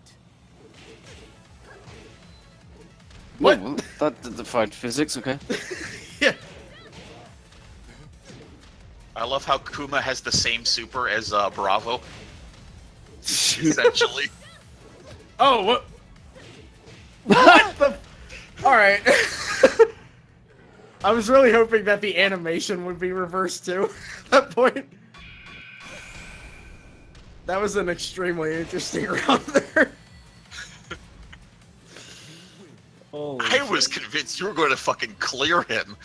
What? Well, that defied physics, okay. Yeah. I love how Kuma has the same super as Bravo. Essentially. Oh, what? What the? Alright. I was really hoping that the animation would be reversed too, at that point. That was an extremely interesting round there. Holy I was shit. convinced you were going to fucking clear him.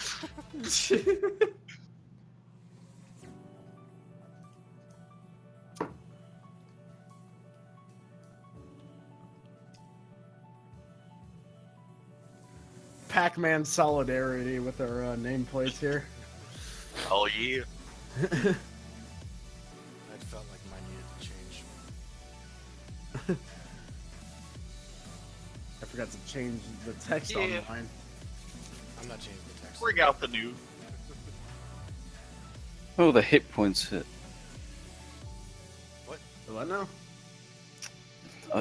Pac-Man solidarity with our nameplates here. Oh, yeah. I felt like mine needed to change. I forgot to change the text Yeah. on mine. I'm not changing the text. Bring out the new. Oh, the hit points hit. What now?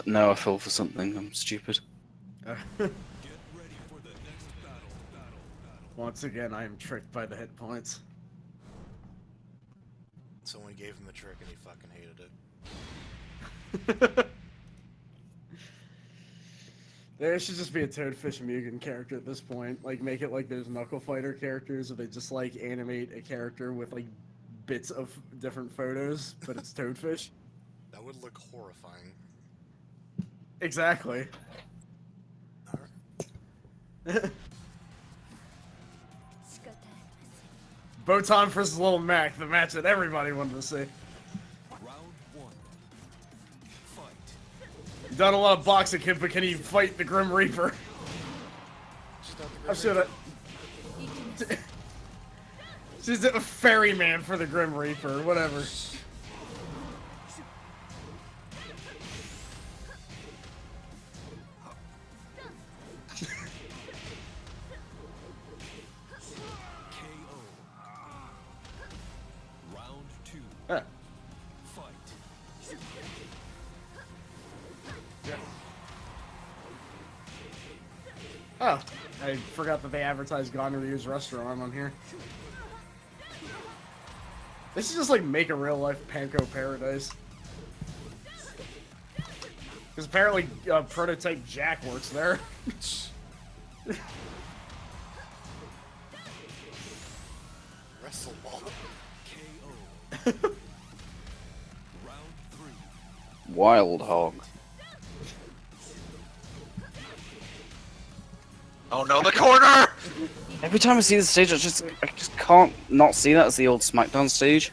No, I fell for something. I'm stupid. Get ready for the next battle. Once again, I am tricked by the hit points. Someone gave him the trick and he fucking hated it. There should just be a Toadfish Mugen character at this point. Like, make it like those Knuckle Fighter characters where they just, like, animate a character with, like, bits of different photos, but it's Toadfish. That would look horrifying. Exactly. Botan versus Lil Mac, the match that everybody wanted to see. Round 1. Fight. He's done a lot of boxing, kid, but can he fight the Grim Reaper? I should have. She's a ferryman for the Grim Reaper, whatever. KO. Round 2. Ah. Fight. Oh, I forgot that they advertised Gone Ryu's restaurant on here. This is just like make a real life Panko paradise. Because apparently prototype Jack works there. Wrestle ball. KO. Round 3. Wild hog. Oh no, the corner! Every time I see the stage, I just can't not see that as the old SmackDown stage.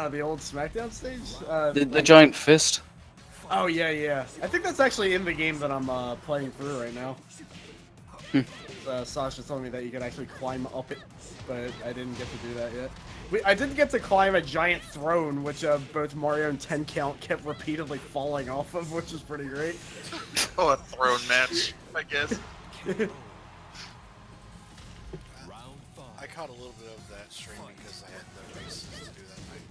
The old SmackDown stage? The giant fist. Oh, yeah. I think that's actually in the game that I'm playing through right now. Sasha told me that you could actually climb up it, but I didn't get to do that yet. I didn't get to climb a giant throne, which both Mario and 10 Count kept repeatedly falling off of, which is pretty great. Oh, a throne match, I guess. Round 5. I caught a little bit of that stream because I had the races to do that night.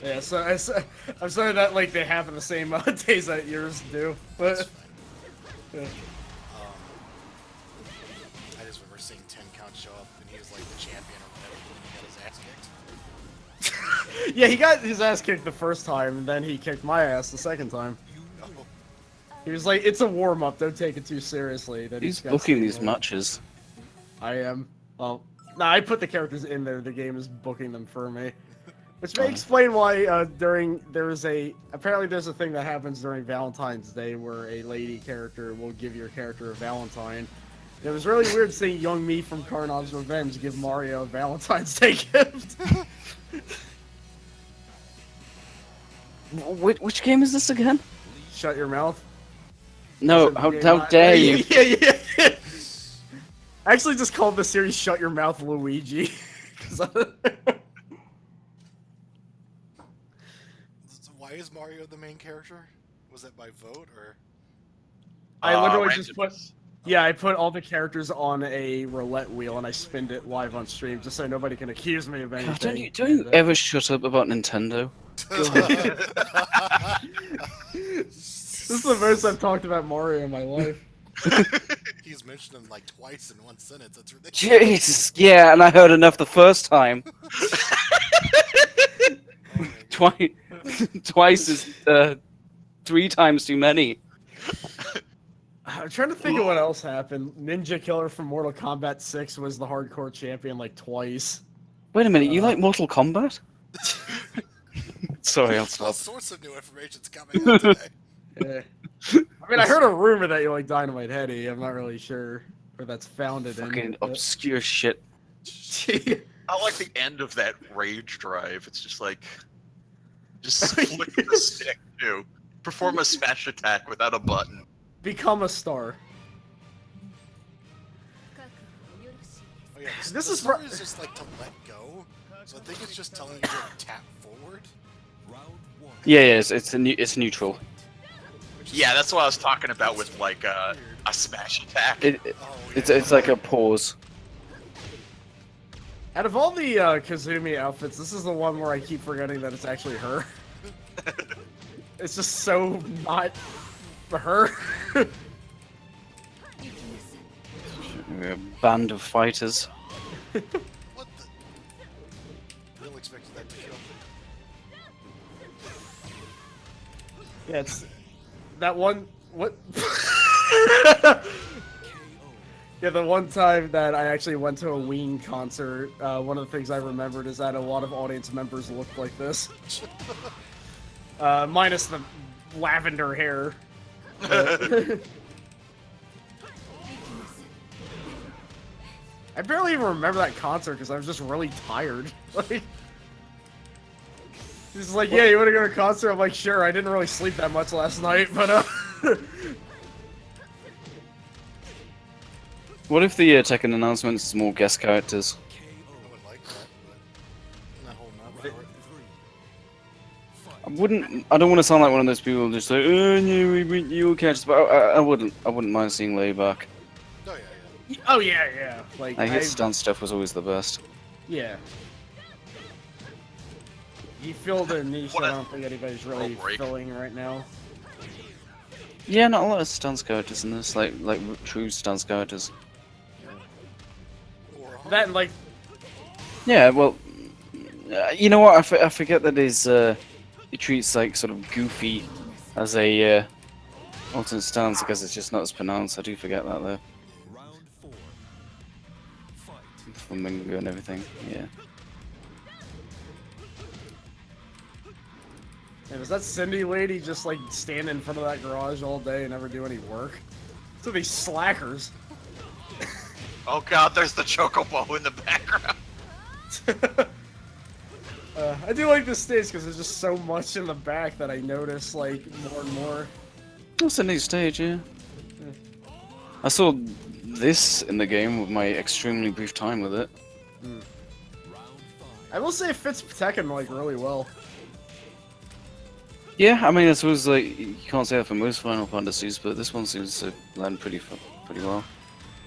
But Yeah, so I'm sorry that like they happen the same days that yours do, but that's fine. yeah. I just remember seeing 10 Count show up and he was like the champion or whatever, and he got his ass kicked. Yeah, he got his ass kicked the first time, and then he kicked my ass the second time. Oh, He was like, "It's a warm up. Don't take it too seriously." Then Who's got booking seen these a lot. matches? I am. Well, nah, I put the characters in there. The game is booking them for me, which may explain why apparently there's a thing that happens during Valentine's Day where a lady character will give your character a Valentine. It was really weird seeing young me from Karnov's Revenge give Mario a Valentine's Day gift. Which game is this again? Shut your mouth. No, It's a how game dare you? yeah. I actually just called the series "Shut Your Mouth, Luigi." 'Cause why is Mario the main character? Was that by vote or? I literally just put, randomness. I put all the characters on a roulette wheel and I spinned it live on stream just so nobody can accuse me of anything. God, don't you ever shut up about Nintendo? This is the most I've talked about Mario in my life. He's mentioned him like twice in one sentence. That's ridiculous. Jesus, yeah, and I heard enough the first time. Oh my Twice is 3 times too many. I'm trying to think of what else happened. Ninja Killer from Mortal Kombat 6 was the hardcore champion like twice. Wait a minute, you like Mortal Kombat? Sorry, I'll All stop. sorts of new information's coming out today. Yeah. I mean, I heard a rumor that you like Dynamite Heady. I'm not really sure where that's founded Fucking in. obscure shit. I like the end of that rage drive. It's just like, just flick the stick too. Perform a smash attack without a button. Become a star. Oh yeah, This the is star fr- is just like to let go. So I think it's just telling you to tap forward. Round 1. Yeah, it's neutral. Which is Yeah, That's what I was talking about with like a smash attack. It's like a pause. Out of all the Kazumi outfits, this is the one where I keep forgetting that it's actually her. It's just so not her. A band of fighters. What the? Really expected that to kill. Yeah, it's that one. What? Yeah, the one time that I actually went to a Ween concert, one of the things I remembered is that a lot of audience members looked like this. Minus the lavender hair. I barely even remember that concert because I was just really tired. Like, he's like, "Yeah, you want to go to a concert?" I'm like, "Sure." I didn't really sleep that much last night, but What if the Tekken announcements is more guest characters? I would like that, but I'm not holding out for it. I don't want to sound like one of those people just like, oh, you will catch, but I wouldn't mind seeing Layback. Oh yeah. oh yeah. Like, I his stunt stuff was always the best. yeah. He filled a niche What that a I don't think anybody's really break. filling right now. Yeah, not a lot of stance characters in this, like true stance characters. That and like, Yeah, well, you know what? I forget that he treats like sort of goofy as a alternate stance because it's just not as pronounced. I do forget that though. Round 4. Fight. Flamingo and everything. Yeah. man, was that Cindy lady just like stand in front of that garage all day and never do any work? So these slackers. Oh god, there's the chocobo in the background. I do like this stage because there's just so much in the back that I notice like more and more. That's a neat stage, yeah. I saw this in the game with my extremely brief time with it. I will say it fits Tekken like really well. Yeah, I mean, I suppose like you can't say that for most Final Fantasies, but this one seems to land pretty well.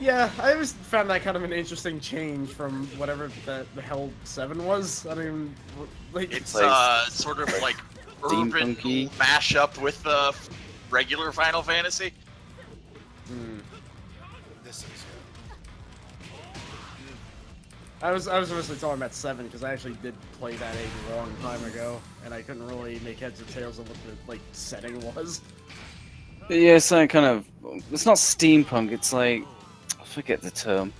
Yeah, I always found that kind of an interesting change from whatever the hell 7 was. I mean, like It's like- sort of like urban steampunky. mashup with regular Final Fantasy. This is I was mostly talking about 7 because I actually did play that a long time ago, and I couldn't really make heads or tails of what the like setting was. Yeah, it's like kind of. It's not steampunk. It's like I forget the term.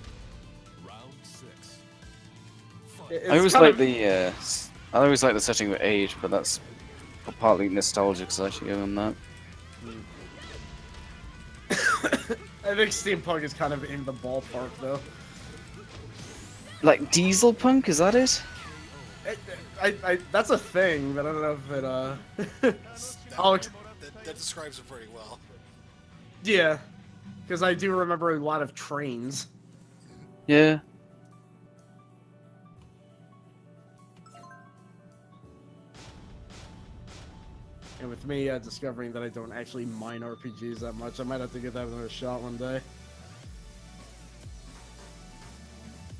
Round 6. It's I always kind like of- the. I always like the setting with age, but that's partly nostalgia because I actually own that. I think steampunk is kind of in the ballpark though. Like diesel punk, is that it? That's a thing, but I don't know if it that describes it pretty well. yeah, because I do remember a lot of trains. Yeah. And with me discovering that I don't actually mine RPGs that much, I might have to give that another shot one day.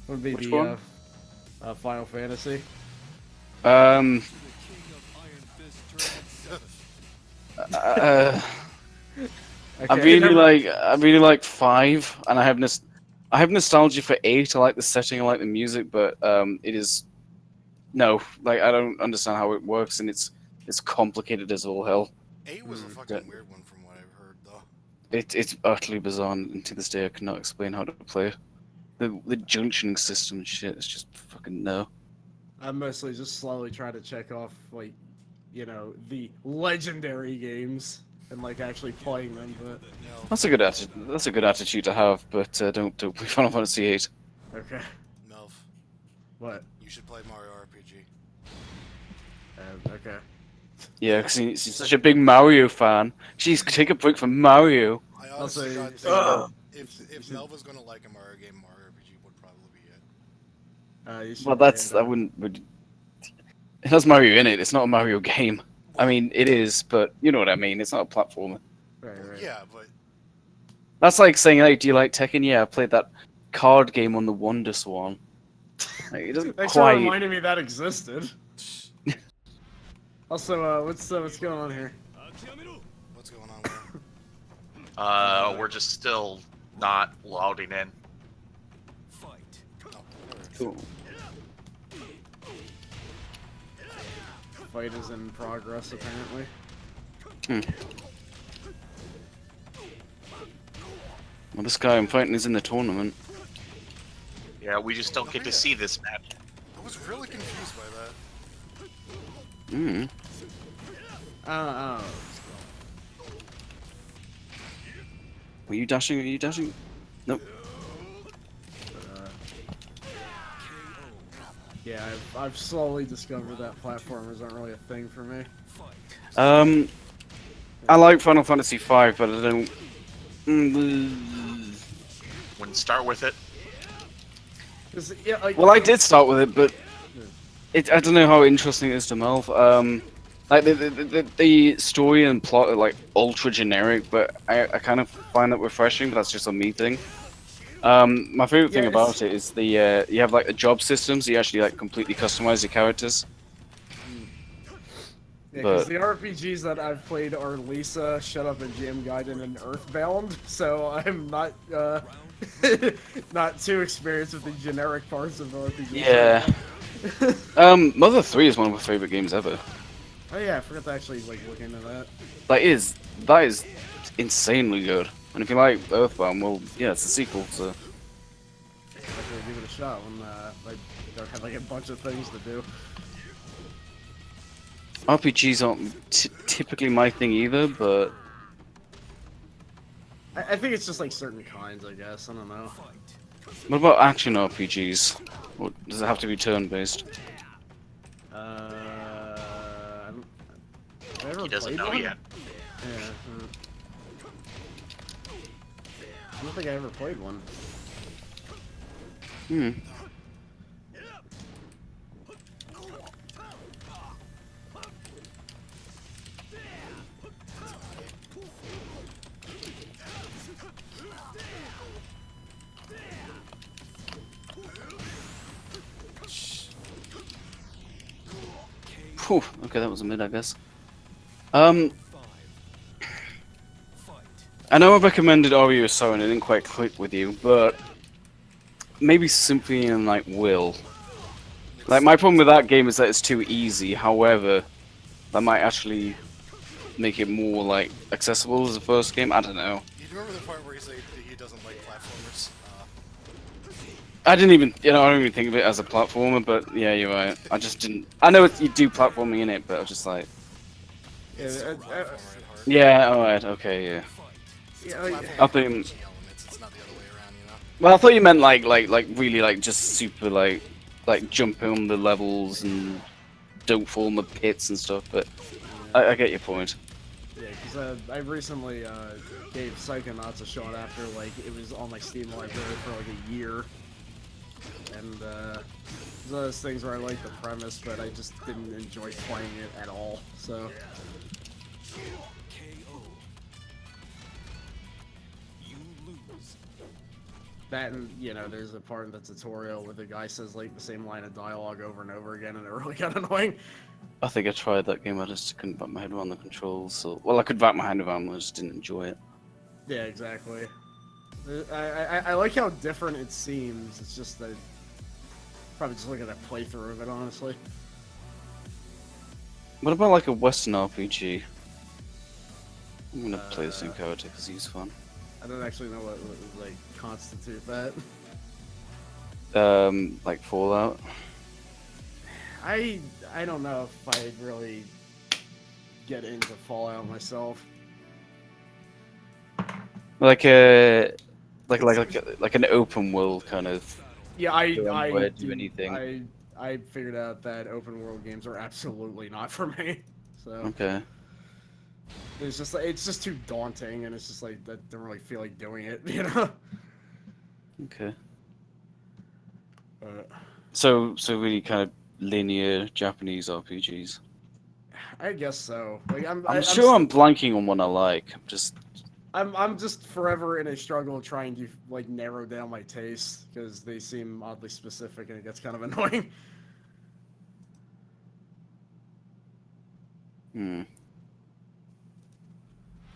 Would be Which the one? Final Fantasy. Um. The king of Iron Fist Dragon 7. I Okay, really never- I really like 5, and I have nostalgia for 8. I like the setting, I like the music, but it is no, like I don't understand how it works, and it's complicated as all hell. 8 was a fucking weird one from what I've heard, though. It's utterly bizarre, and to this day I cannot explain how to play it. The junctioning system and shit is just fucking no. I'm mostly just slowly trying to check off, like, you know, the legendary games and like actually playing them. But No, That's a good attitude. That's a good attitude to have, but don't play Final Fantasy 8. okay, Melf, what? you should play Mario RPG. Okay. Yeah, because he's such a big Mario fan. Jeez, take a break from Mario. I Also, honestly got uh, if Melv was gonna like a Mario game, Mario RPG would probably be it. You should Well, that's play I wouldn't. It has Mario in it. It's not a Mario game. I mean, it is, but you know what I mean. It's not a platformer. Right, right. Yeah, but That's like saying, "Hey, do you like Tekken?" Yeah, I played that card game on the Wonder Swan. Like, it doesn't Thanks for quite. reminding me that existed. Also, what's going on here? what's going on there? We're just still not loading in. Fight. Oh, alright. Cool. Fight is in progress, apparently. Well, this guy I'm fighting is in the tournament. Yeah, we just don't get to see this match. I was really confused by that. Hmm. I don't know. Were you dashing? Are you dashing? Nope. Yeah, I've slowly discovered that platformers aren't really a thing for me. I like Final Fantasy V, but I don't. Wouldn't start with it. 'Cause, yeah, like, Well, I did start with it, but I don't know how interesting it is to Melv. Like the story and plot are like ultra generic, but I kind of find that refreshing. But that's just a me thing. My favorite thing Yeah, about it is the you have like the job systems. You actually like completely customize your characters. Yeah, because But the RPGs that I've played are Lisa, Shut Up and Jam Gaiden, and Earthbound, so I'm not not too experienced with the generic parts of RPGs. yeah, Mother 3 is one of my favorite games ever. Oh yeah, I forgot to actually like look into that. That is insanely good. And if you like Earthbound, well, yeah, it's a sequel. So I could give it a shot when I don't have like a bunch of things to do. RPGs aren't typically my thing either, but I think it's just like certain kinds, I guess. I don't know. what about action RPGs? Or does it have to be turn-based? I don't, have I ever He doesn't played know one? yet. Yeah. I don't think I ever played one. Hmm. Whew, okay, that was a mid, I guess. I know I recommended Oreo So and it didn't quite click with you, but maybe Symphony and like Will. Like my problem with that game is that it's too easy. However, that might actually make it more like accessible as a first game. I don't know. You remember the part where he said he doesn't like platformers? I didn't even, I don't even think of it as a platformer. But yeah, you're right. I just didn't. I know you do platforming in it, but I was just like, Yeah, It's a platformer at heart. yeah, all right, okay, yeah. yeah, like, I Platformer think- with elements, it's not the other way around, you know? Well, I thought you meant like really like just super like jumping on the levels and don't fall in the pits and stuff. But I get your point. yeah, because I recently gave Psychonauts a shot after like it was on my Steam library for like a year, and it's one of those things where I like the premise, but I just didn't enjoy playing it at all. So KO. You lose. that, and there's a part in the tutorial where the guy says like the same line of dialogue over and over again, and it really got annoying. I think I tried that game. I just couldn't wrap my head around the controls. So, well, I could wrap my head around them. I just didn't enjoy it. Yeah, exactly. I like how different it seems. It's just that probably just looking at a playthrough of it, honestly. What about like a Western RPG? I'm gonna play the same character because he's fun. I don't actually know what would like constitute that. Like Fallout. I don't know if I'd really get into Fallout myself. Like a like an open world kind of. Yeah, Go anywhere, do anything. I figured out that open world games are absolutely not for me. So Okay. it's just too daunting, and it's just like I don't really feel like doing it, you know. Okay. But So really kind of linear Japanese RPGs. I guess so. Like I'm sure I'm blanking on one I like. I'm just forever in a struggle trying to like narrow down my tastes because they seem oddly specific and it gets kind of annoying.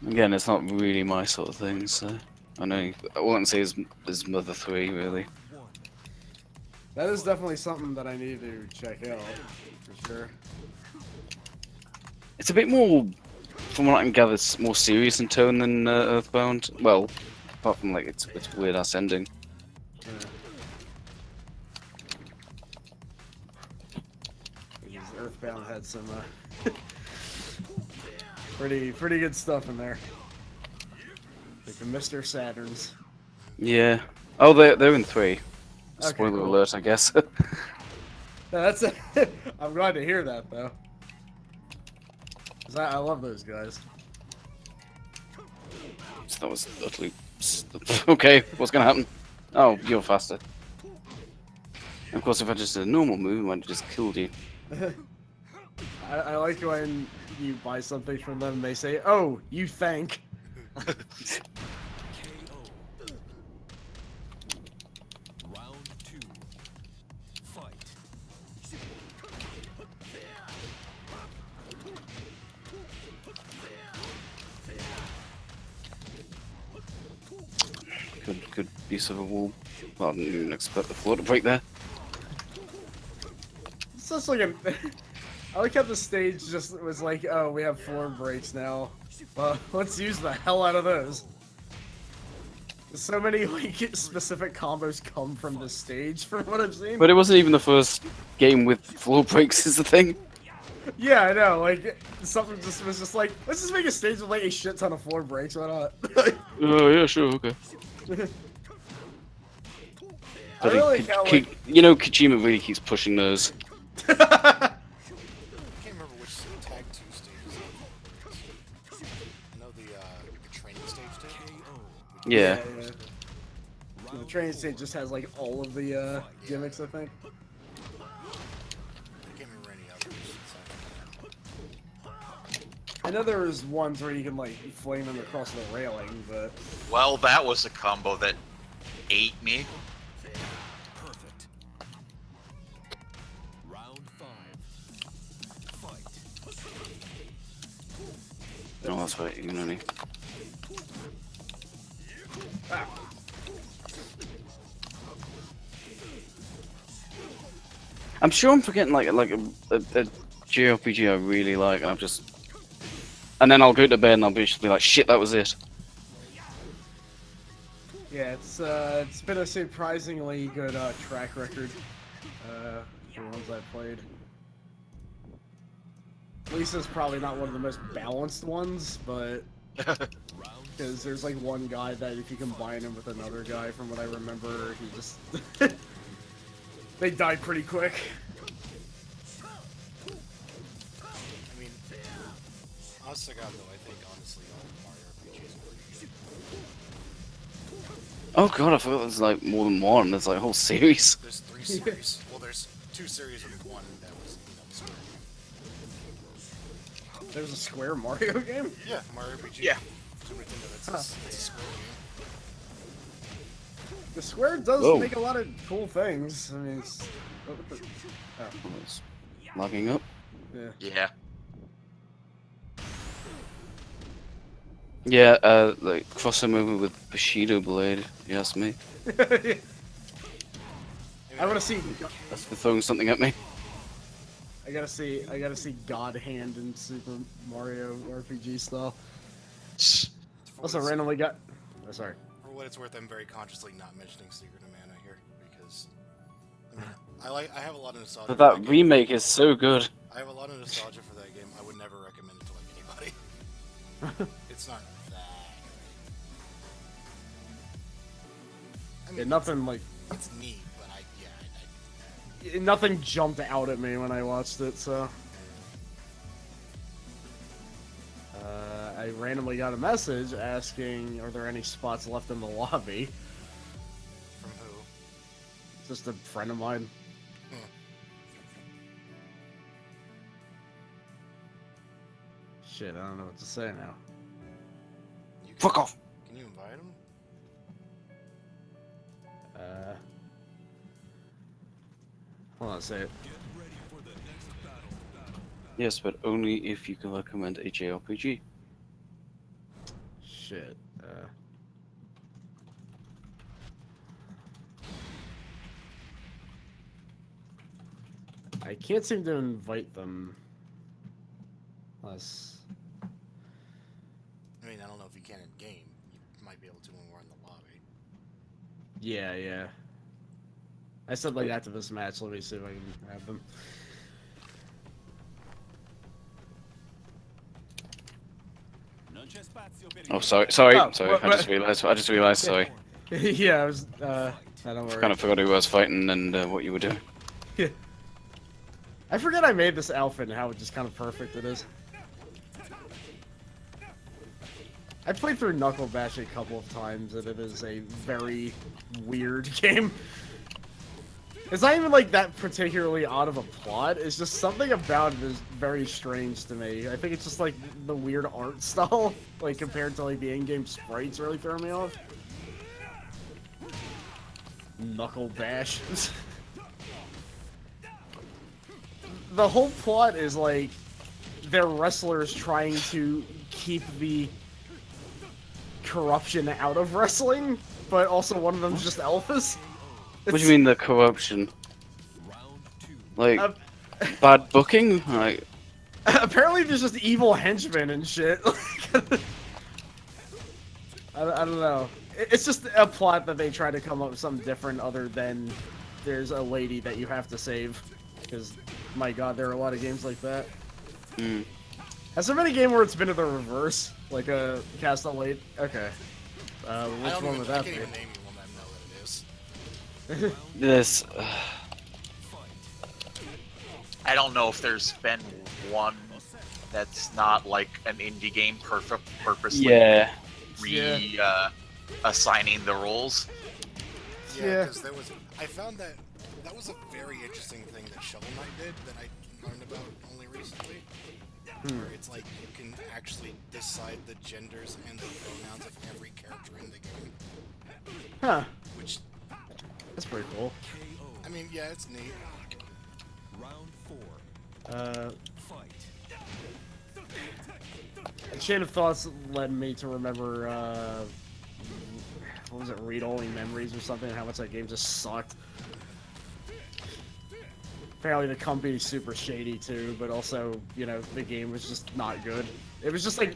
Again, it's not really my sort of thing, so I know all I can say is Mother 3 really. That is definitely something that I need to check out for sure. It's a bit more, from what I can gather, it's more serious in tone than Earthbound. Well, apart from like it's weird ass ending. Yeah. Because Earthbound had some pretty good stuff in there. Like the Mr. Saturns. Yeah. Oh, they're in 3. Okay, Spoiler cool. alert, I guess. That's I'm glad to hear that though. 'Cause I love those guys. So that was utterly okay. What's gonna happen? Oh, you're faster. Of course, if I just did a normal move, I might have just killed you. I like when you buy something from them and they say, "Oh, you thank." KO. Round 2. Fight. use of a wall. Well, I didn't even expect the floor to break there. It's just like a. I like how the stage just was like, oh, we have floor breaks now. Well, let's use the hell out of those. So many like specific combos come from this stage, from what I've seen. But it wasn't even the first game with floor breaks, is the thing. Yeah, I know. Like something just was just like, let's just make a stage with like a shit ton of floor breaks. Why not? Oh yeah, sure, okay. I really like how like. You know, Kojima really keeps pushing those. I can't remember which Tag 2 stage. I know the training stage did. Yeah. The training stage just has like all of the gimmicks, I think. I can't remember any others. I know there was ones where you can like flame them across the railing, but Well, that was a combo that ate me. Perfect. Round 5. Fight. No, that's right, you know me. I'm sure I'm forgetting like a JRPG I really like, and and then I'll go to bed and I'll just be like, shit, that was it. yeah, it's been a surprisingly good track record for the ones I've played. Lisa's probably not one of the most balanced ones, but because there's like one guy that if you combine him with another guy, from what I remember, he just they die pretty quick. I mean, honest to God though, I think honestly all Mario RPGs are pretty good. Oh god, I forgot there's like more than one. There's like a whole series. There's 3 series. Well, there's 2 series and 1 that was, the Square game. There's a Square Mario game? Yeah, Mario RPG. Yeah. Super Nintendo, it's a Square game. The Square does Whoa. make a lot of cool things. I mean, it's... Oh, it's lagging up. Yeah. Yeah. Yeah, like crossover with Bushido Blade, if you ask me. I want to see. That's for throwing something at me. I gotta see God Hand in Super Mario RPG style. Also, randomly got. Oh, sorry. For what it's worth, I'm very consciously not mentioning Secret of Mana here because I mean, I have a lot of nostalgia. But for that game. remake is so good. I have a lot of nostalgia for that game. I would never recommend it to like anybody. It's not that great. I mean, Yeah, nothing like. it's neat, but I Nothing jumped out at me when I watched it, so. I randomly got a message asking, are there any spots left in the lobby? from who? Just a friend of mine. Shit, I don't know what to say now. You can, Fuck off! Can you invite him? Hold on a second. Get ready for the next battle. Yes, but only if you can recommend a JRPG. Shit. I can't seem to invite them. Unless. I mean, I don't know if you can in game. You might be able to when we're in the lobby. Yeah, yeah. I said like after this match, let me see if I can have them. Oh, sorry. Oh, what- I just realized. Sorry. Yeah, I was. I don't worry. Kind of forgot who I was fighting and what you were doing. I forget I made this outfit and how just kind of perfect it is. I played through Knuckle Bash a couple of times, and it is a very weird game. It's not even like that particularly odd of a plot. It's just something about it is very strange to me. I think it's just like the weird art style, like compared to like the in-game sprites, really throw me off. Knuckle Bash. The whole plot is like they're wrestlers trying to keep the corruption out of wrestling, but also one of them's just Elphys. What do you mean the corruption? Round two. Like Uh, bad booking? Like apparently there's just evil henchmen and shit. I don't know. It's just a plot that they try to come up with something different other than there's a lady that you have to save. Because, my god, there are a lot of games like that. hmm. Has there been a game where it's been to the reverse? Like a cast out late? Okay. I Which don't one even, would I that can't be? even name you one that I know that it is. This I don't know if there's been one that's not like an indie game purposely yeah. assigning the roles. Yeah, Yeah. because I found that was a very interesting thing that Shovel Knight did that I learned about only recently. Where it's like you can actually decide the genders and the pronouns of every character in the game. Huh. Which, That's pretty cool. KO. I mean, yeah, it's neat. Round four. Fight. A chain of thoughts led me to remember, what was it, read-only memories or something, how much that game just sucked. Apparently the company's super shady too, but also, you know, the game was just not good. It was just like,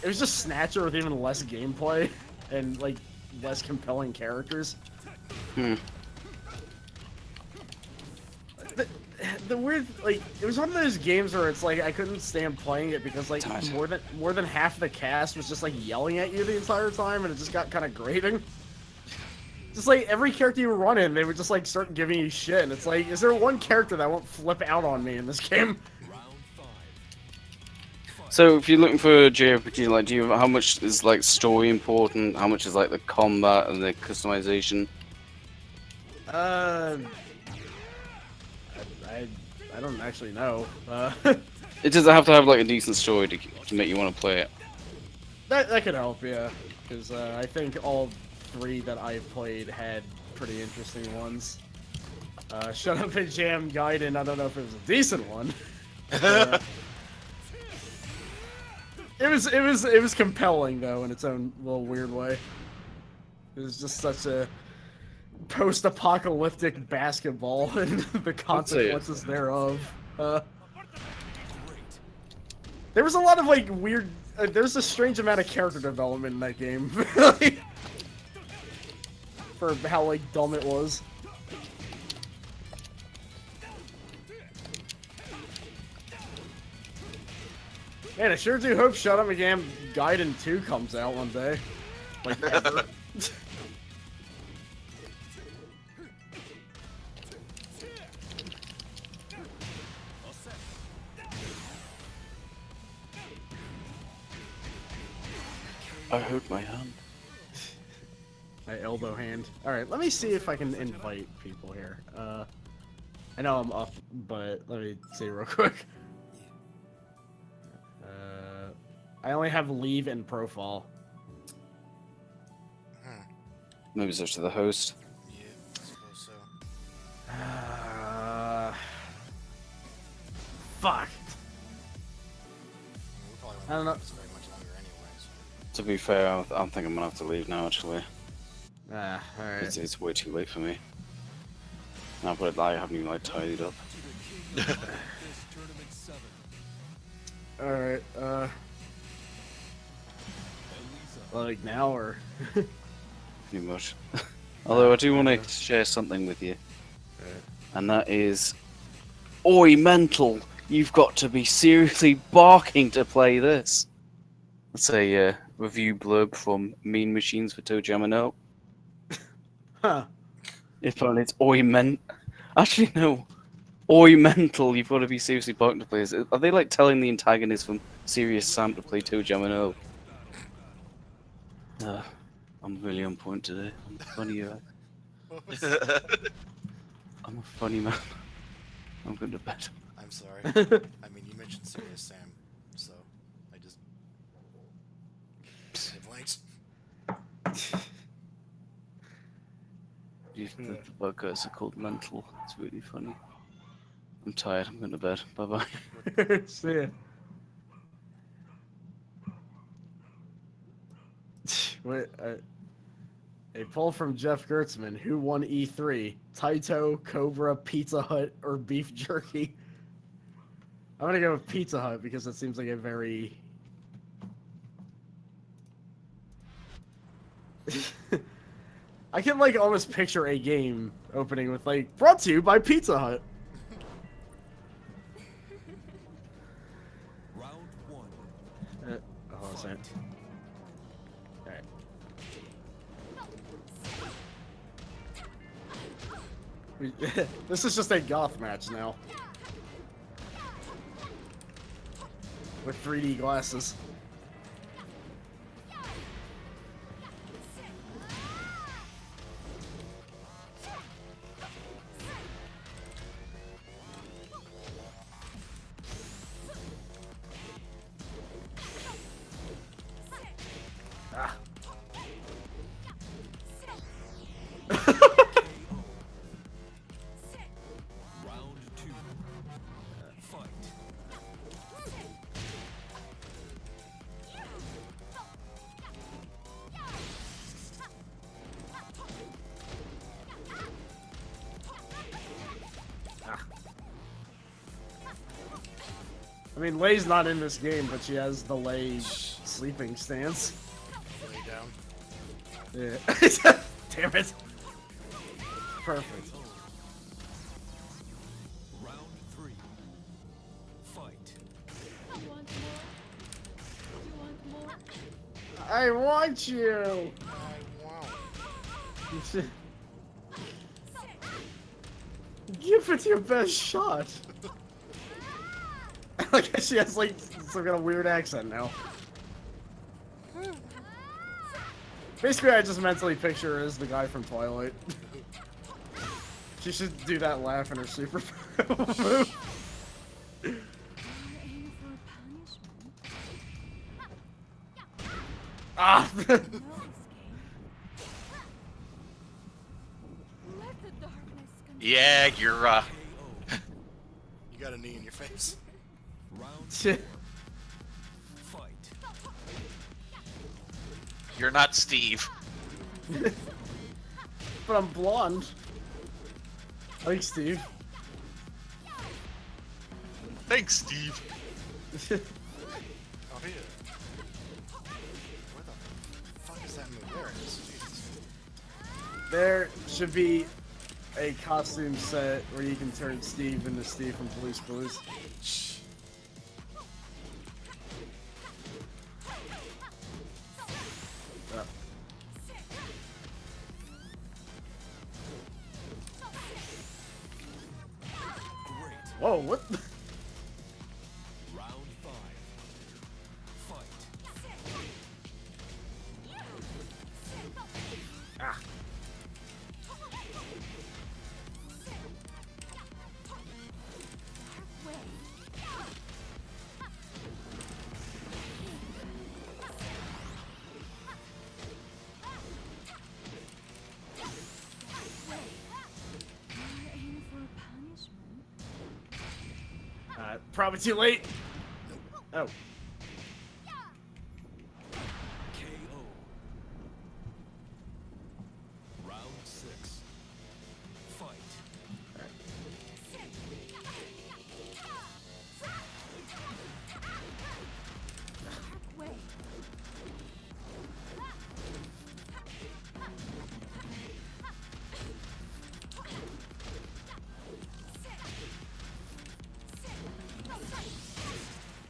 it was just Snatcher with even less gameplay and like less compelling characters. Hmm. The weird, like, it was one of those games where it's like I couldn't stand playing it because like Tight. more than half the cast was just like yelling at you the entire time, and it just got kind of grating. Just like every character you run in, they would just like start giving you shit, and it's like, is there one character that won't flip out on me in this game? Round five. So if you're looking for a JRPG, like, how much is like story important? How much is like the combat and the customization? I don't actually know. It doesn't have to have like a decent story to make you want to play it. That could help, yeah, because I think all three that I played had pretty interesting ones. Shut Up and Jam Gaiden, I don't know if it was a decent one. It was compelling though in its own little weird way. It was just such a post-apocalyptic basketball and the consequences thereof. There was a lot of like weird. There's a strange amount of character development in that game. For how like dumb it was. Man, I sure do hope Shut Up and Jam Gaiden 2 comes out one day. Like ever. I hurt my hand. My elbow hand. Alright, let me see if I can invite people here. I know I'm up, but let me see real quick. I only have leave and profile. Maybe it's up to the host. Yeah, I suppose so. Fuck. We probably won't I don't know. do this very much longer anyway, so. To be fair, I'm thinking I'm gonna have to leave now. Actually, Alright. it's way too late for me. Now, but I haven't even like tidied up. This tournament 7. Alright, Elisa. like now or? Pretty much. Although I do want to share something with you, and that is, Oi, mental! You've got to be seriously barking to play this. That's a review blurb from Mean Machines for Toe Jam and Earl. Huh. Apparently it's Oi ment. Actually no. Oi mental, you've got to be seriously barking to play this. Are they like telling the antagonist from Serious Sam to play Toe Jam and Earl? I'm really on point today. I'm funny. I'm a funny man. I'm going to bed. I'm sorry. I mean, you mentioned Serious Sam, so I just. I blanked. The workers are called mental. It's really funny. I'm tired. I'm going to bed. Bye bye. See ya. Wait, A poll from Jeff Gertzman. Who won E3? Taito, Cobra, Pizza Hut, or beef jerky? I'm gonna go with Pizza Hut because it seems like a very... I can like almost picture a game opening with like, brought to you by Pizza Hut. Round one. Oh, is it? Alright. This is just a goth match now. With 3D glasses. Ah. Round two. Fight. I mean, Lei's not in this game, but she has the Lei sleeping stance. Lay down. Yeah. Damn it. Perfect. Round three. Fight. You want more? You want more? I want you. Wow. Give it your best shot. I guess she has like some kind of weird accent now. Basically, I just mentally picture her as the guy from Twilight. She should do that laugh in her super move. Aim for punishment. Ah! No escape. Let the darkness consume. Yeah, you're You got a knee in your face. Round Shit. fight. you're not Steve. But I'm blonde. Like Steve. Thanks, Steve. Oh, here. Where the fuck is that move? There it is. Jesus. There should be a costume set where you can turn Steve into Steve from Blue's Clues. Uh, Great. Whoa, what? Round five. Fight. Ah. Way. Aim for punishment. Probably too late. Oh. KO. Round six. Fight. Way.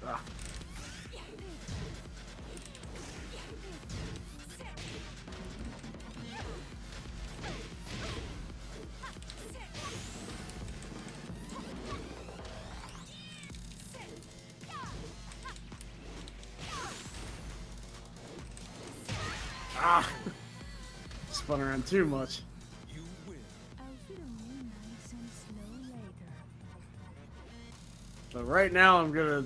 Ah. Ah. Spun around too much. You win. I'll feel you nice and slow later. But right now I'm gonna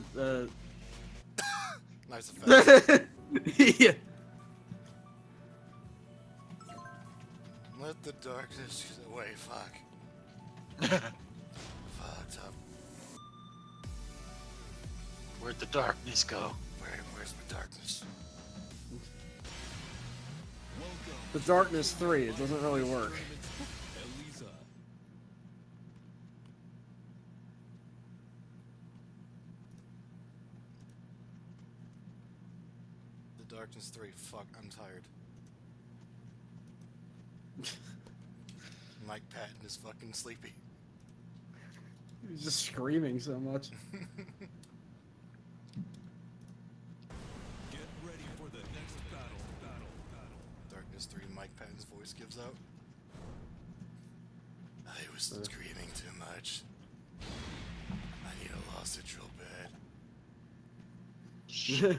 Nice effect. yeah. Let the darkness get away. Fuck. Fucked up. Where'd the darkness go? Where's my darkness? Welcome The Darkness 3, it doesn't really work. Elisa. The Darkness 3. Fuck, I'm tired. Mike Patton is fucking sleepy. He's just screaming so much. Get ready for the next battle. Darkness 3, Mike Patton's voice gives out. I was screaming too much. I need a lozenge real bad.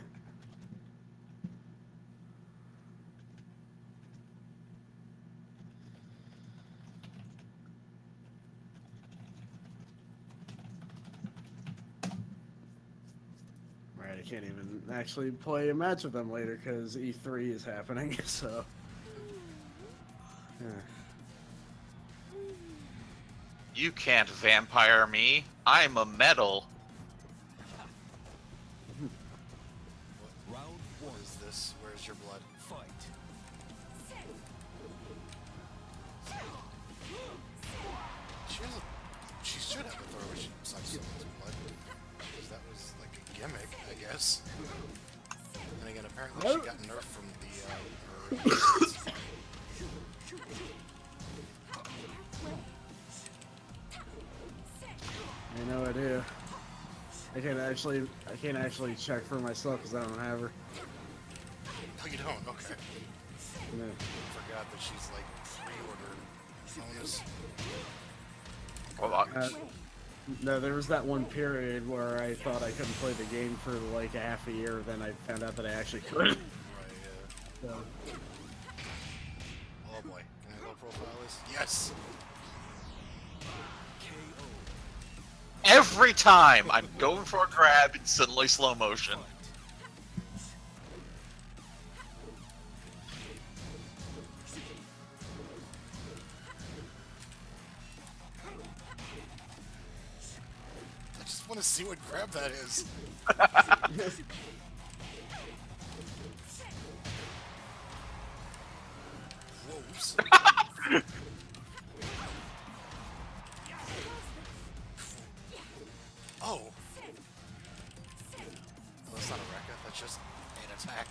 Right, I can't even actually play a match with them later because E3 is happening, so... Yeah. You can't vampire me. I'm a metal. Round What one. is this? Where's your blood? Fight. She should have a throw where she sucks someone's blood. Because that was like a gimmick, I guess. And again, apparently she got nerfed from the, her... I have no idea. I can't actually check for myself because I don't have her. Oh, you don't? Okay. No. Forgot that she's like pre-order bonus. Hold on. No, there was that one period where I thought I couldn't play the game for like a half a year, then I found out that I actually could. Right, So, Oh boy. Can I low profile this? Yes! KO. Every time I'm going for a grab in suddenly slow motion. I just want to see what grab that is. Whoops. Oh! Oh, that's not a Rekka, that's just an attack.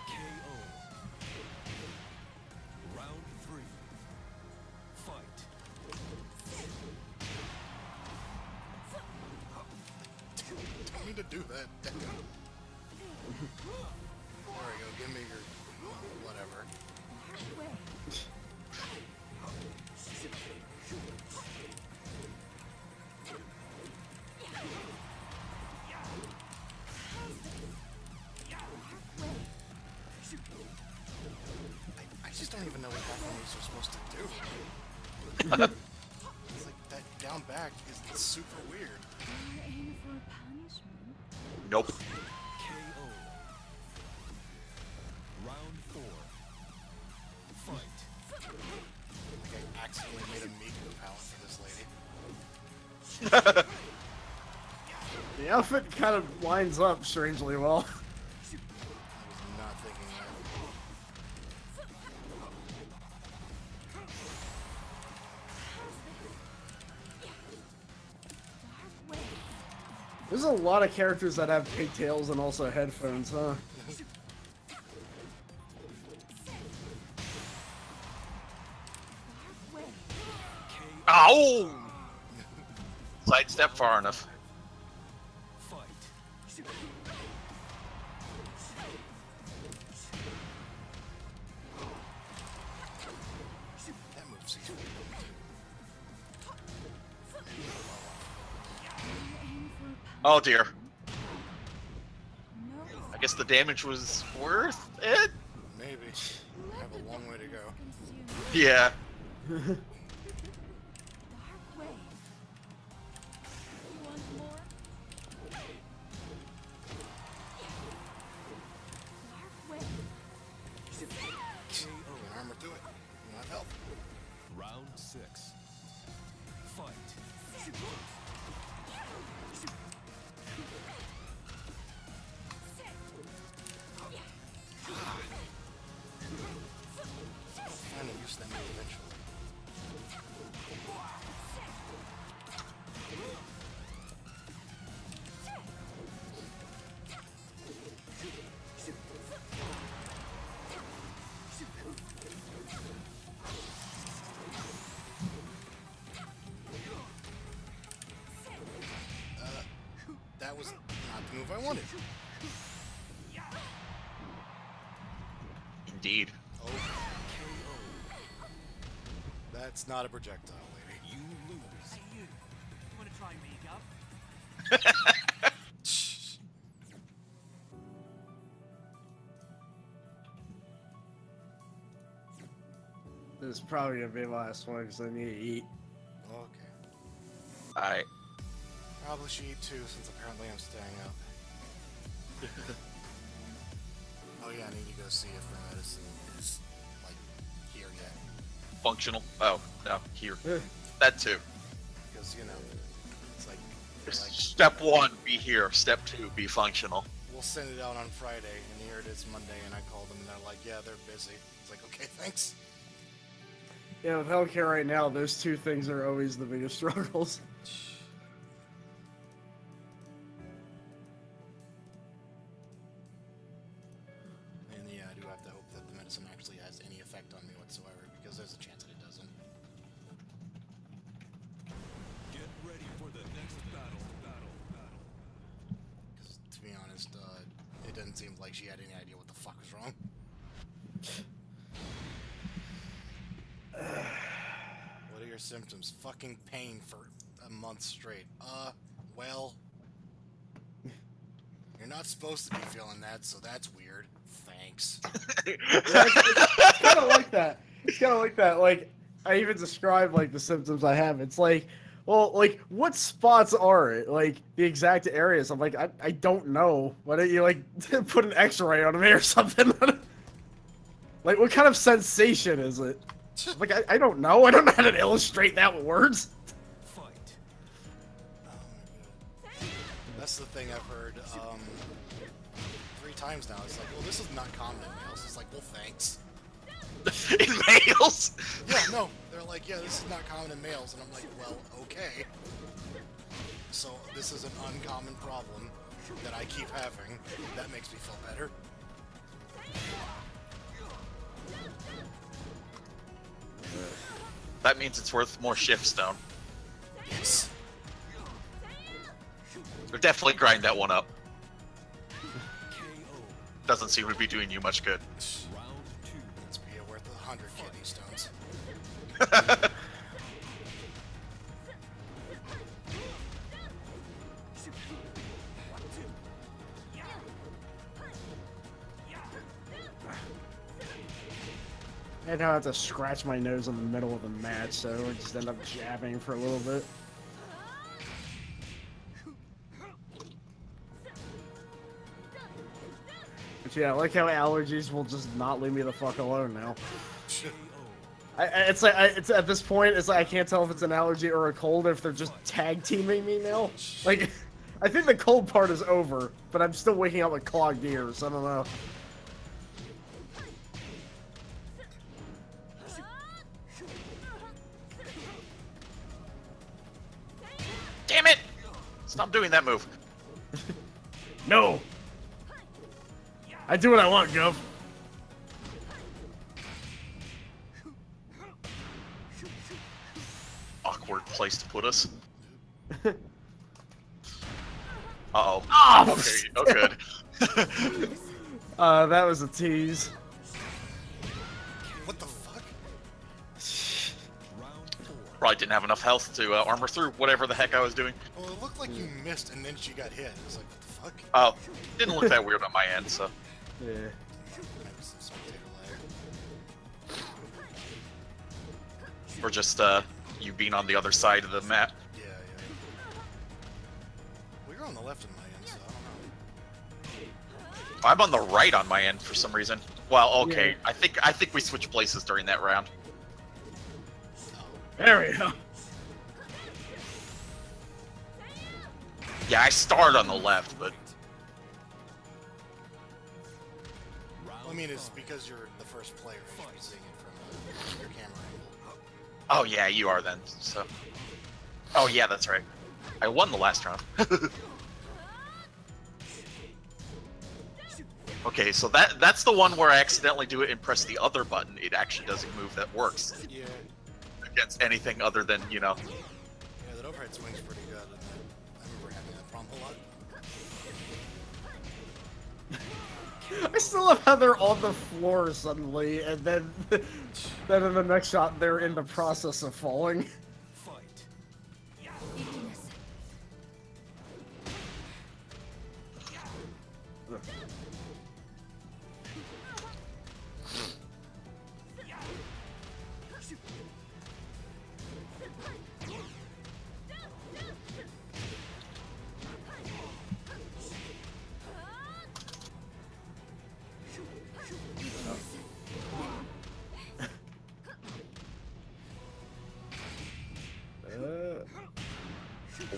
KO. Round three. Fight. Don't mean to do that. There we go, give me your... whatever. I just don't even know what that moves are supposed to do. It's like, that down back is super weird. You're aiming for a punishment. Nope. KO. Round four. Fight. Like, I accidentally made a MiC palette for this lady. the outfit kind of lines up strangely well. I was not thinking that. There's a lot of characters that have pigtails and also headphones, huh? Ow! Sidestep far enough. Fight. That move seems weird. Oh dear. No. I guess the damage was worth it? Maybe. I have a long way to go. Consume Yeah. dark way. You want more? Dark way. An armor to it. You want help? 6. Fight. I'm gonna use that move eventually. That was not the move I wanted. Indeed. Oh. That's not a projectile, lady. You lose. Hey, you. Want to try MiC up? This is probably gonna be the last one because I need to eat. Okay. Alright. Probably should eat too, since apparently I'm staying up. Oh yeah, I need to go see if the medicine is, like, here yet. Functional. Oh, no, here. That too. Because, you know, it's like, they're like, Step 1, be here. Step 2, be functional. we'll send it out on Friday, and here it is Monday, and I called them, and they're like, yeah, they're busy. It's like, okay, thanks. Yeah, with healthcare right now, those two things are always the biggest struggles. And yeah, I do have to hope that the medicine actually has any effect on me whatsoever, because there's a chance that it doesn't. Get ready for the next battle. Because, to be honest, it didn't seem like she had any idea what the fuck was wrong. What are your symptoms? Fucking pain for a month straight. Well... You're not supposed to be feeling that, so that's weird. Thanks. It's kind of like that. It's kind of like that. Like, I even describe, like, the symptoms I have. It's like, well, like, what spots are it? Like, the exact areas. I'm like, I don't know. Why don't you, like, put an x-ray on me or something? Like, what kind of sensation is it? Like, I don't know. I don't know how to illustrate that with words. Fight. Oh my god. That's the thing I've heard, 3 times now. It's like, well, this is not common in males. It's like, well, thanks. In males? Yeah, no. They're like, yeah, this is not common in males. And I'm like, well, okay. So, this is an uncommon problem that I keep having. That makes me feel better. That means it's worth more shift stone. Yes. We'll definitely grind that one up. KO. Doesn't seem to be doing you much good. Round 2. It's be worth 100 kidney stones. I now have to scratch my nose in the middle of the match, so I just end up jabbing for a little bit. But yeah, I like how allergies will just not leave me the fuck alone now. It's like it's at this point, it's like I can't tell if it's an allergy or a cold, if they're just tag teaming me now. Like, I think the cold part is over, but I'm still waking up with clogged ears. I don't know. Damn it! Stop doing that move. No! I do what I want, Gov. Awkward place to put us. Uh-oh. Oh, Okay, oh good. that was a tease. What the fuck? Round 4. Probably didn't have enough health to armor through whatever the heck I was doing. Well, it looked like you missed and then she got hit. I was like, what the fuck? Oh, didn't look that weird on my end, so. Yeah. Maybe some spectator lag. Or just, you being on the other side of the map. Yeah, yeah. Well, you're on the left in my end, so I don't know. I'm on the right on my end for some reason. Well, okay. Yeah. I think we switched places during that round. Oh. There we go. Yeah, I started on the left, but Well, I mean, it's because you're the first player. You should be seeing it from your camera angle. oh yeah, you are then. So, oh yeah, that's right. I won the last round. Okay, so that's the one where I accidentally do it and press the other button. It actually does a move that works Yeah. against anything other than, you know. Yeah, that overhead swing's pretty good. And I remember having that problem a lot. I still love how they're on the floor suddenly, and then in the next shot they're in the process of falling. Fight.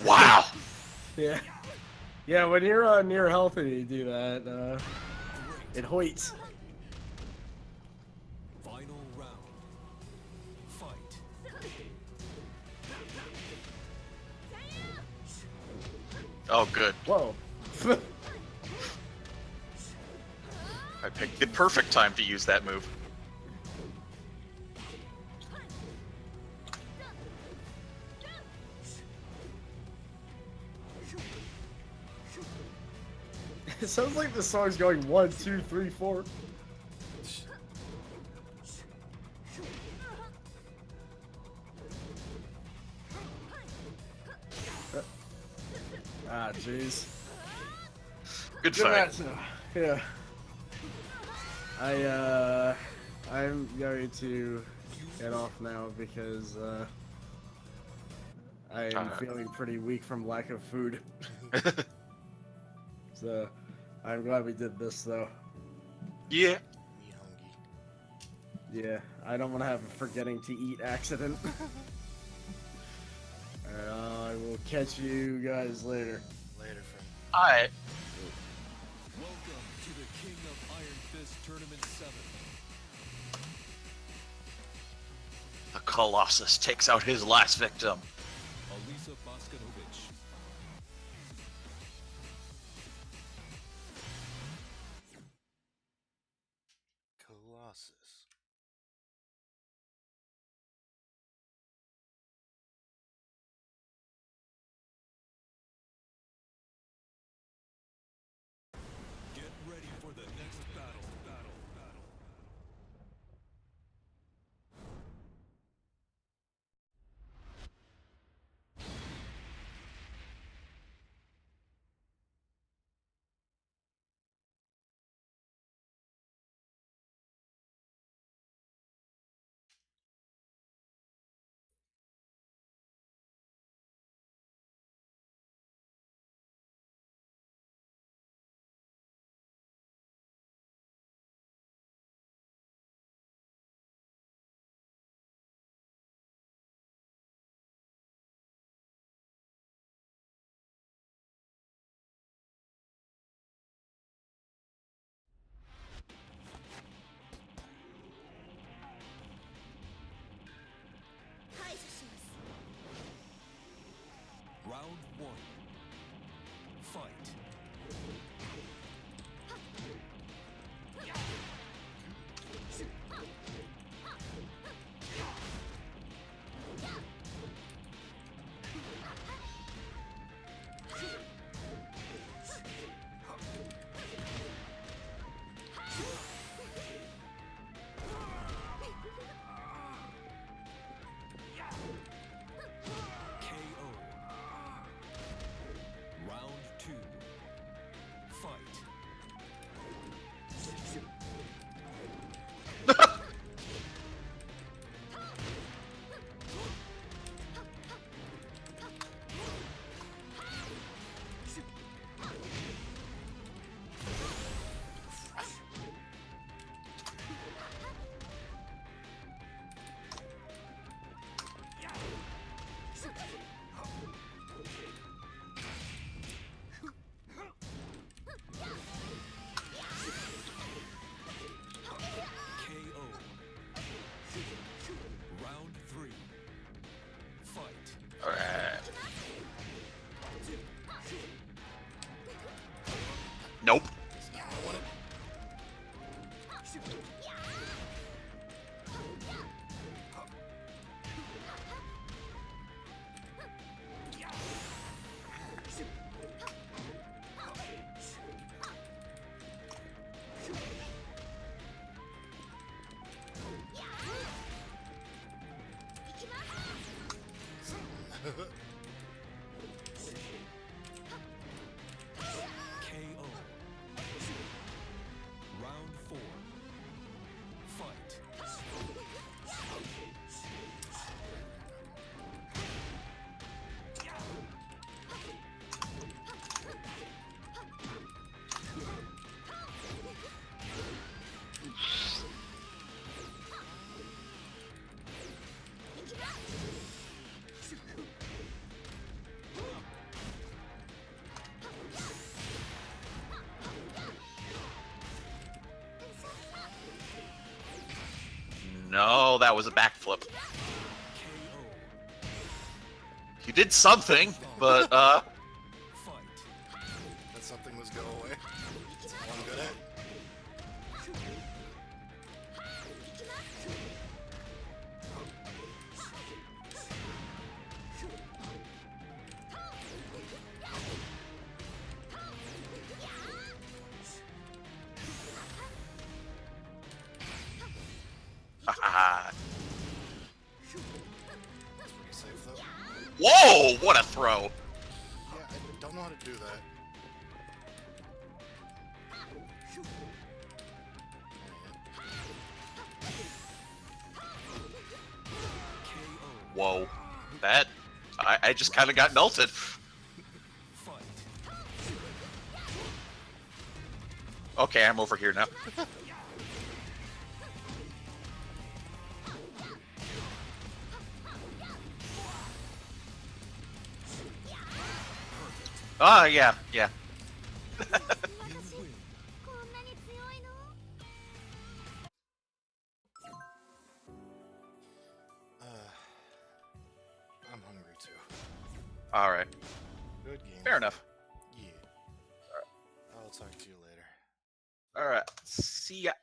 Wow. Yeah. Yeah, when you're near health and you do that, it hoits. Final round. Fight. Oh, good. Whoa. I picked the perfect time to use that move. It sounds like the song's going 1, 2, 3, 4. Ah, jeez. Good Good fight. match, though. Yeah. I'm going to get off now because, I am feeling pretty weak from lack of food. So, I'm glad we did this, though. Yeah. Me hungry. Yeah, I don't want to have a forgetting to eat accident. I will catch you guys later. Later, friend. Alright. Welcome to the King of Iron Fist Tournament 7. The Colossus takes out his last victim. Alisa Boskanovich. Colossus. Get ready for the next battle. KO. Round 4. Fight. No, that was a backflip. KO. You did something, but Fight. That something was go away. That's all I'm good at. haha. That's pretty safe though. Whoa! What a throw! Yeah, I don't know how to do that. Whoa. That... I just kind of got melted. Fight. Okay, I'm over here now. Ah, yeah, yeah. You win. こんなに強いの I'm hungry too. Alright. Good game. Fair enough. Yeah. I'll talk to you later. Alright. See ya.